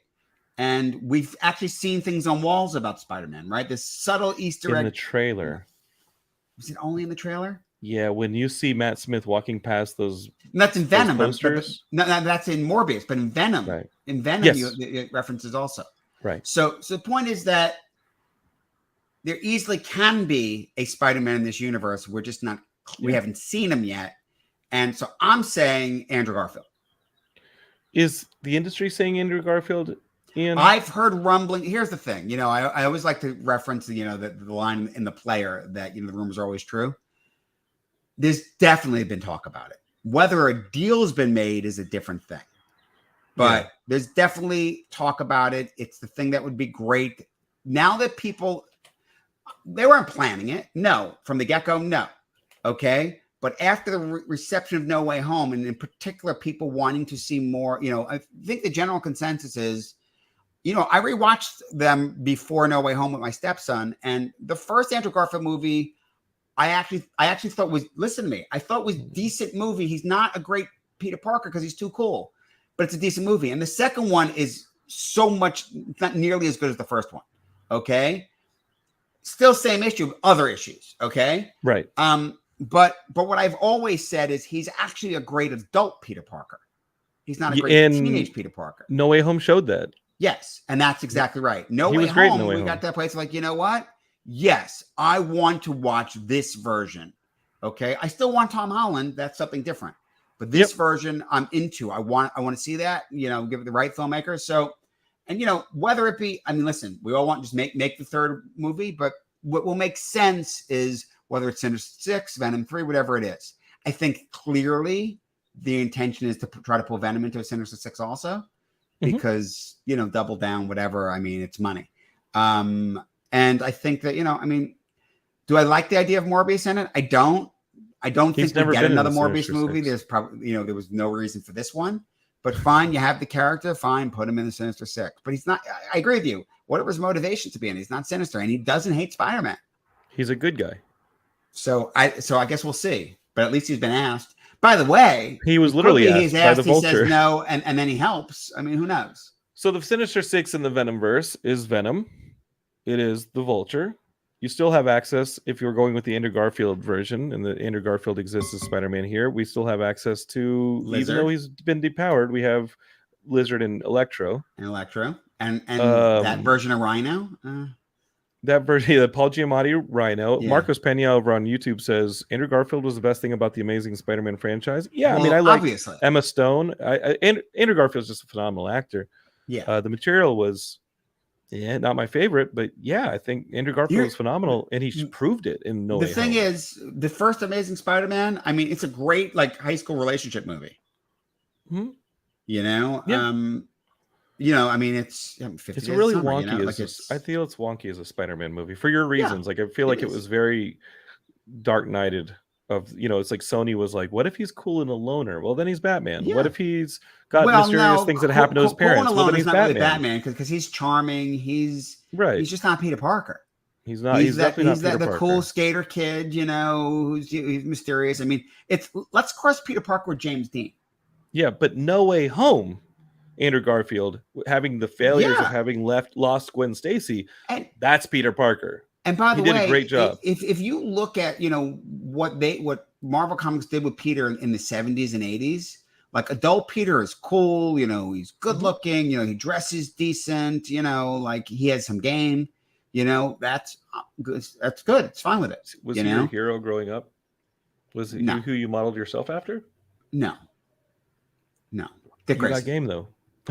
And we've actually seen things on walls about Spider-Man, right? This subtle Easter egg.
In the trailer.
Was it only in the trailer?
Yeah, when you see Matt Smith walking past those
that's in Venom.
Posters.
No, that's in Morbius, but in Venom.
Right.
In Venom, it references also.
Right.
So the point is that there easily can be a Spider-Man in this universe. We're just not, we haven't seen him yet. And so I'm saying Andrew Garfield.
Is the industry saying Andrew Garfield? Ian?
I've heard rumbling. Here's the thing. I always like to reference, the line in the player that, the rumors are always true. There's definitely been talk about it. Whether a deal's been made is a different thing. But there's definitely talk about it. It's the thing that would be great. Now that they weren't planning it. No. From the get-go, no. Okay? But after the reception of No Way Home, and in particular, people wanting to see more, I think the general consensus is, I rewatched them before No Way Home with my stepson, and the first Andrew Garfield movie, I actually thought was, listen to me, I thought was decent movie. He's not a great Peter Parker because he's too cool, but it's a decent movie. And the second one is so much, not nearly as good as the first one. Okay. Still same issue, other issues. Okay.
Right.
But what I've always said is he's actually a great adult Peter Parker. He's not a great teenage Peter Parker.
No Way Home showed that.
Yes, and that's exactly right. No
He
Way
was great in
Home,
No Way
we
Home.
got that place like, you know what? Yes, I want to watch this version. Okay, I still want Tom Holland. That's something different. But this version, I'm into. I want to see that. You know, give it the right filmmaker. So, and you know, whether it be, I mean, listen, we all want just make the third movie, but what will make sense is whether it's Sinister Six, Venom 3, whatever it is. I think clearly the intention is to try to pull Venom into a Sinister Six also, because you know, double down, whatever. I mean, it's money. And I think that, you know, I mean, do I like the idea of Morbius in it? I don't
He's
think we
never
get
been in
another
the
Morbius
Sinister
movie.
Six.
There's probably, you know, there was no reason for this one. But fine, you have the character. Fine, put him in the Sinister Six. But he's not. I agree with you. What was his motivation to be in? He's not sinister, and he doesn't hate Spider-Man.
He's a good guy.
So I guess we'll see. But at least he's been asked. By the way,
He was literally
he's
asked by the
he
Vulture.
says no, and then he helps. I mean, who knows?
So the Sinister Six in the Venomverse is Venom. It is the Vulture. You still have access if you're going with the Andrew Garfield version, and the Andrew Garfield exists as Spider-Man here. We still have access to
Lizard.
even though he's been depowered, we have Lizard and Electro.
And that version of Rhino.
That version, the Paul Giamatti Rhino.
Yeah.
Marcos Pena over on YouTube says Andrew Garfield was the best thing about the Amazing Spider-Man franchise. Yeah,
Well,
I mean, I like
obviously.
Emma Stone. Andrew Garfield's just a phenomenal actor.
Yeah.
The material was, not my favorite, but yeah, I think Andrew Garfield was phenomenal, and he proved it in No Way Home.
The thing is, the first Amazing Spider-Man, I mean, it's a great like high school relationship movie. You know, you know, I mean, it's
really wonky. You know? I feel it's wonky as a Spider-Man movie for your reasons. Like, I feel like it was very Dark Knighted. Of, you know, it's like Sony was like, what if he's cool and a loner? Well, then he's Batman. What if he's got mysterious things that happen to his parents?
Cool
well, then
he's
he's
not
Batman.
Really Batman because he's charming. He's just not Peter Parker.
He's not. He's definitely not Peter
the
Parker.
Cool skater kid. You know, he's mysterious. I mean, let's cross Peter Parker with James Dean.
Yeah, but No Way Home, Andrew Garfield having the failures of having lost Gwen Stacy, that's Peter Parker.
And by the way,
he did a great job.
If you look at, you know, what Marvel Comics did with Peter in the 70s and 80s, like adult Peter is cool, you know, he's good looking, you know, he dresses decent, you know, like he has some game, you know, that's good. That's good. It's fine with it.
Was he your hero growing up? Was he who you modeled yourself after?
No. Dick Grayson.
Got game though.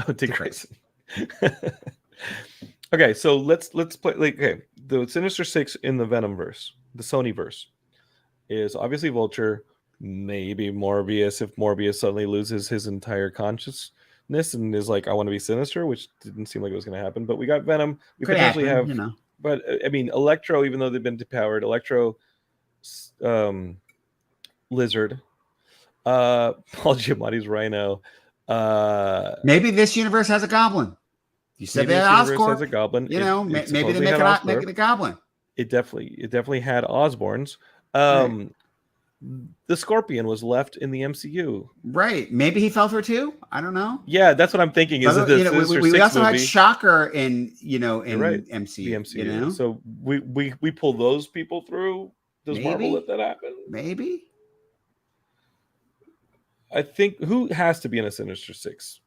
Oh, Dick Grayson. Okay, so let's play. Like, okay, the Sinister Six in the Venomverse, the Sonyverse, is obviously Vulture, maybe Morbius. If Morbius suddenly loses his entire consciousness and is like, I want to be Sinister, which didn't seem like it was going to happen. But we got Venom. We potentially have, you know. But I mean, Electro, even though they've been depowered, Electro, Lizard, Paul Giamatti's Rhino.
Maybe this universe has a Goblin. You said that Oscorp
has a Goblin.
You know, maybe they make it a Goblin.
It definitely had Osborns. The Scorpion was left in the MCU.
Right. Maybe he fell through too. I don't know.
Yeah, that's what I'm thinking. Is
you know, we also had Shocker in MCU.
The MCU.
You know?
So we pull those people through. Does Marvel let that happen?
Maybe.
I think who has to be in a Sinister Six,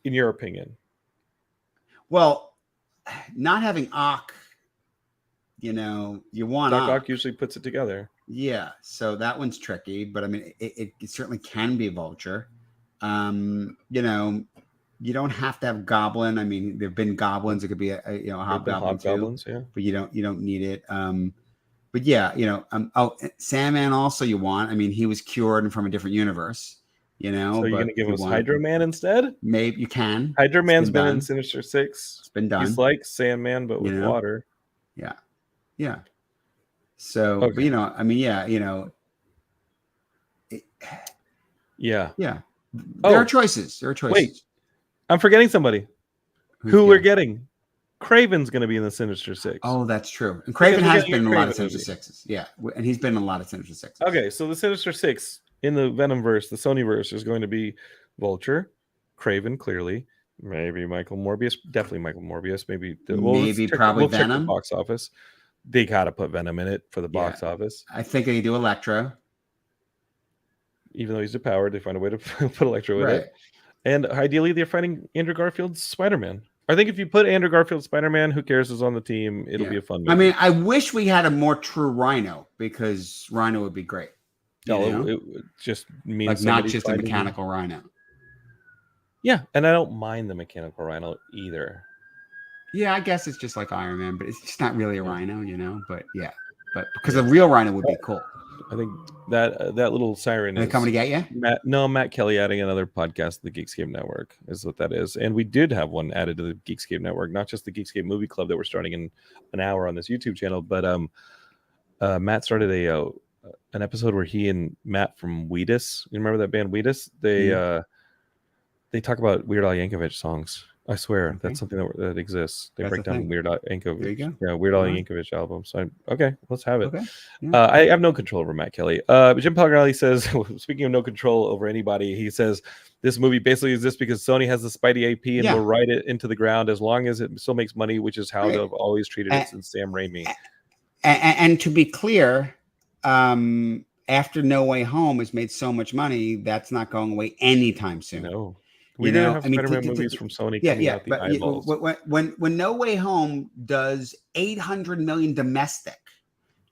in your opinion?
Well, not having Ock, you know, you want
Doc Ock usually puts it together.
Yeah, so that one's tricky, but I mean, it certainly can be Vulture. You know, you don't have to have Goblin. I mean, there've been Goblins. It could be a Hobgoblin too,
yeah.
But you don't need it. But yeah, you know, Sandman also you want. I mean, he was cured and from a different universe. You know,
so you're gonna give us Hydro Man instead?
Maybe you can.
Hydro Man's been in Sinister Six.
It's been done.
He's like Sandman, but with water.
Yeah. So, but, you know, I mean, you know.
Yeah.
There are choices.
Wait, I'm forgetting somebody. Who we're getting? Craven's going to be in the Sinister Six.
Oh, that's true. And Craven has been in a lot of Sinister Sixes. Yeah, and he's been in a lot of Sinister Sixes.
Okay, so the Sinister Six in the Venomverse, the Sonyverse, is going to be Vulture, Craven, clearly, maybe Michael Morbius, definitely Michael Morbius, maybe
probably Venom.
Check the box office. They got to put Venom in it for the box office.
I think they do Electro.
Even though he's depowered, they find a way to put Electro in it. And ideally, they're finding Andrew Garfield's Spider-Man. I think if you put Andrew Garfield Spider-Man, who cares is on the team, it'll be a fun movie.
I mean, I wish we had a more true Rhino, because Rhino would be great.
It just means
like not just a mechanical Rhino.
Yeah, and I don't mind the mechanical Rhino either.
Yeah, I guess it's just like Iron Man, but it's just not really a Rhino, But yeah, but because a real Rhino would be cool.
I think that little siren
is coming to get you.
Matt Kelly adding another podcast to the Geekscape Network is what that is, and we did have one added to the Geekscape Network, not just the Geekscape Movie Club that we're starting in an hour on this YouTube channel, but Matt started an episode where he and Matt from Wheatus, you remember that band Wheatus? They talk about Weird Al Yankovic songs. I swear that's something that exists. They break down Weird Al Yankovic. There you go. Yeah, Weird Al Yankovic album. So let's have it. Okay. Yeah. I have no control over Matt Kelly. Jim Pellegrelli says, speaking of no control over anybody, he says this movie basically exists because Sony has the Spidey AP and will ride it into the ground as long as it still makes money, which is how they've always treated it since Sam Raimi.
And to be clear, after No Way Home has made so much money, that's not going away anytime soon.
No. We don't have Spider-Man movies from Sony coming out the eyeballs.
When No Way Home does $800 million domestic,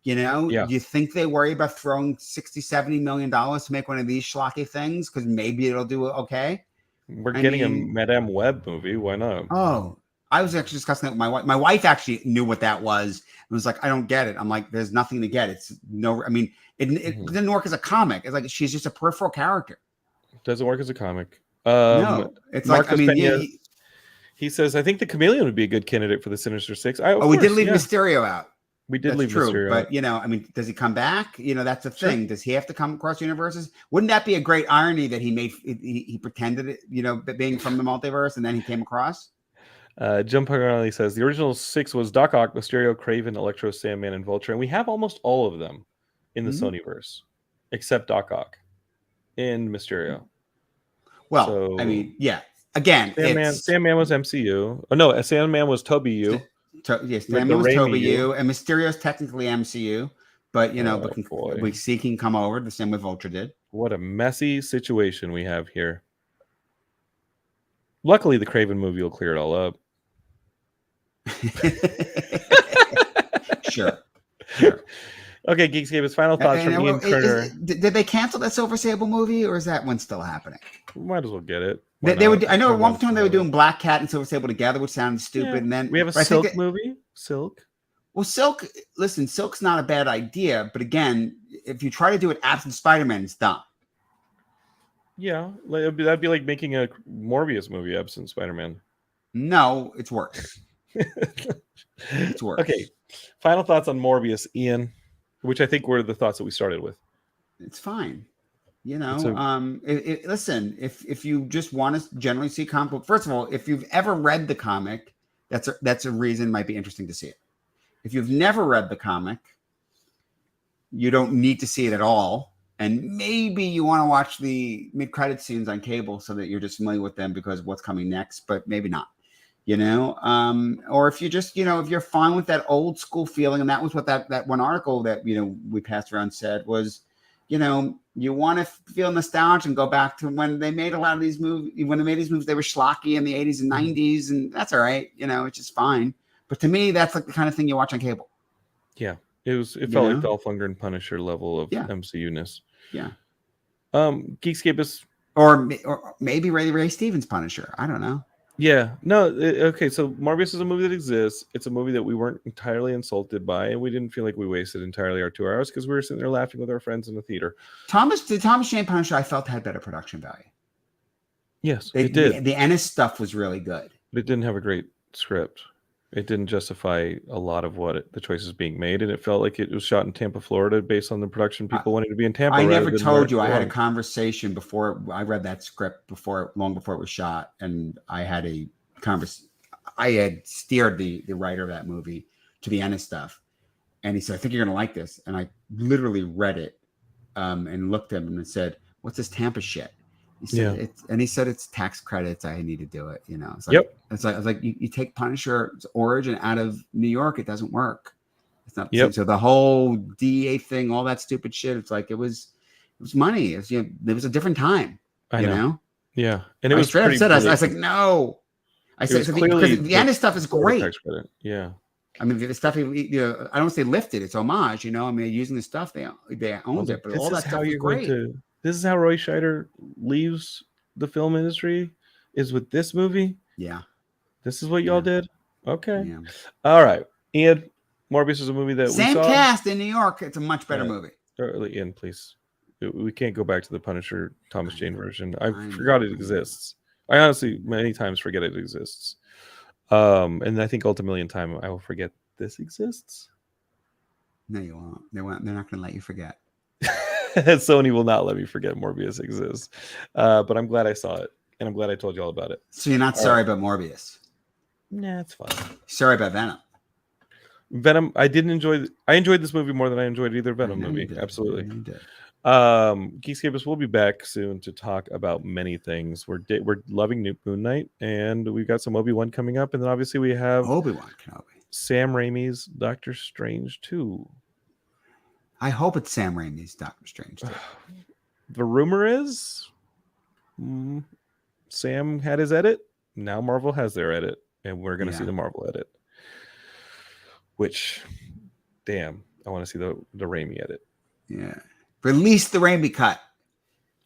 you think they worry about throwing $60-70 million to make one of these schlocky things because maybe it'll do okay?
We're getting a Madame Web movie. Why not?
Oh, I was actually discussing that with my wife. My wife actually knew what that was. It was like, I don't get it. I'm like, there's nothing to get. It didn't work as a comic. It's like she's just a peripheral character.
It doesn't work as a comic.
No, it's
Marcus he says, I think the Chameleon would be a good candidate for the Sinister Six.
We did leave Mysterio out.
We did leave Mysterio
out. But, does he come back? That's the thing. Does he have to come across universes? Wouldn't that be a great irony that he pretended it, being from the multiverse and then he came across?
Jim Paganelli says, the original six was Doc Ock, Mysterio, Kraven, Electro, Sandman, and Vulture. And we have almost all of them in the Sonyverse, except Doc Ock and Mysterio.
Well, again,
Sandman was MCU. Oh no, Sandman was Toby U.
Sandman was Toby U, and Mysterio's technically MCU, but we see him come over the same way Vulture did.
What a messy situation we have here. Luckily, the Kraven movie will clear it all up.
Sure.
Okay, Geekscape, his final thoughts from Ian Kerner.
Did they cancel that Silver Sable movie, or is that one still happening?
Might as well get it.
They would. I know at one time they were doing Black Cat and Silver Sable together, which sounded stupid. And then
we have a Silk movie. Silk.
Well, Silk. Listen, Silk's not a bad idea, but again, if you try to do it absent Spider-Man, it's dumb.
Yeah, that'd be like making a Morbius movie absent Spider-Man.
No, it's worse. It's worse.
Okay, final thoughts on Morbius, Ian. Which I think were the thoughts that we started with.
It's fine. Listen, if you just want to generally see comic book, first of all, if you've ever read the comic, that's a reason it might be interesting to see it. If you've never read the comic, you don't need to see it at all. And maybe you want to watch the mid-credit scenes on cable so that you're just familiar with them because of what's coming next, but maybe not. Or if you just, if you're fine with that old school feeling, and that was what that one article that, we passed around said was, you want to feel nostalgia and go back to when they made a lot of these movies. When they made these movies, they were schlocky in the 80s and 90s, and that's all right. It's just fine. But to me, that's like the kind of thing you watch on cable.
Yeah, it felt like Dolph Lundgren Punisher level of MCU-ness.
Yeah.
Geekscape is,
or maybe Ray Stevens Punisher. I don't know.
Yeah, no, okay, so Morbius is a movie that exists. It's a movie that we weren't entirely insulted by, and we didn't feel like we wasted entirely our 2 hours because we were sitting there laughing with our friends in the theater.
The Thomas Jane Punisher, I felt had better production value.
Yes, it did.
The Ennis stuff was really good.
But it didn't have a great script. It didn't justify a lot of the choices being made, and it felt like it was shot in Tampa, Florida, based on the production people wanting to be in Tampa.
I never told you I had a conversation before I read that script long before it was shot, and I had a conversation. I had steered the writer of that movie to the Ennis stuff, and he said, "I think you're going to like this," and I literally read it and looked at him and said, "What's this Tampa shit?" He said, he said it's tax credits. I need to do it. It's like, It's like I was like, you take Punisher's origin out of New York, it doesn't work. It's not. So the whole DEA thing, all that stupid shit. It's like it was money. It was a different time.
I know. Yeah, and it
I
was
straight up said, I was like, no. I said because the end of stuff is great.
Yeah.
I mean, the stuff, I don't say lifted, it's homage, I mean, using the stuff, they owned it, but all that stuff is great.
This is how Roy Scheider leaves the film industry, is with this movie?
Yeah.
This is what y'all did? Okay. Yeah. All right. Ian, Morbius is a movie that
Same
we saw.
cast in New York. It's a much better movie.
Ian, please. We can't go back to the Punisher Thomas Jane version. I forgot it exists. I honestly many times forget it exists. And I think ultimately in time I will forget this exists.
No, you won't. They're not going to let you forget.
Sony will not let me forget Morbius exists. But I'm glad I saw it, and I'm glad I told you all about it.
So you're not sorry about Morbius?
Nah, it's fine.
Sorry about Venom.
Venom, I enjoyed this movie more than I enjoyed either Venom movie. Absolutely. Geekscapists will be back soon to talk about many things. We're loving New Moon Knight, and we've got some Obi-Wan coming up, and then obviously we have
Obi-Wan Kenobi,
Sam Raimi's Doctor Strange 2.
I hope it's Sam Raimi's Doctor Strange 2.
The rumor is Sam had his edit. Now Marvel has their edit, and we're going to see the Marvel edit. Which, damn, I want to see the Raimi edit.
Yeah. Release the Raimi cut.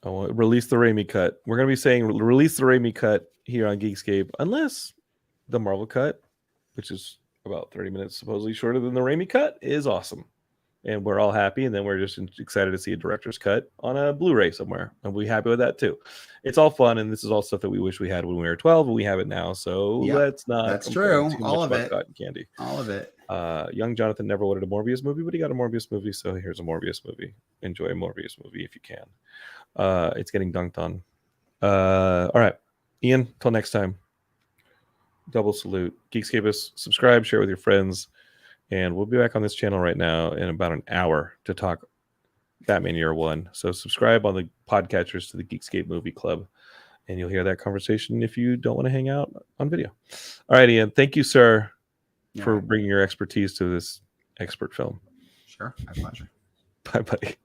I want release the Raimi cut. We're going to be saying release the Raimi cut here on Geekscape, unless the Marvel cut, which is about 30 minutes supposedly shorter than the Raimi cut, is awesome. And we're all happy, and then we're just excited to see a director's cut on a Blu-ray somewhere, and we'll be happy with that too. It's all fun, and this is all stuff that we wish we had when we were 12, and we have it now. So let's not.
That's true. All of it.
Cotton candy.
All of it.
Young Jonathan never wanted a Morbius movie, but he got a Morbius movie, so here's a Morbius movie. Enjoy a Morbius movie if you can. It's getting dunked on. All right, Ian. Till next time. Double salute. Geekscapists, subscribe, share with your friends. And we'll be back on this channel right now in about an hour to talk Batman Year One. So subscribe on the podcatchers to the Geekscape Movie Club, and you'll hear that conversation if you don't want to hang out on video. All right, Ian. Thank you, sir, for bringing your expertise to this expert film.
Sure. My pleasure.
Bye, buddy.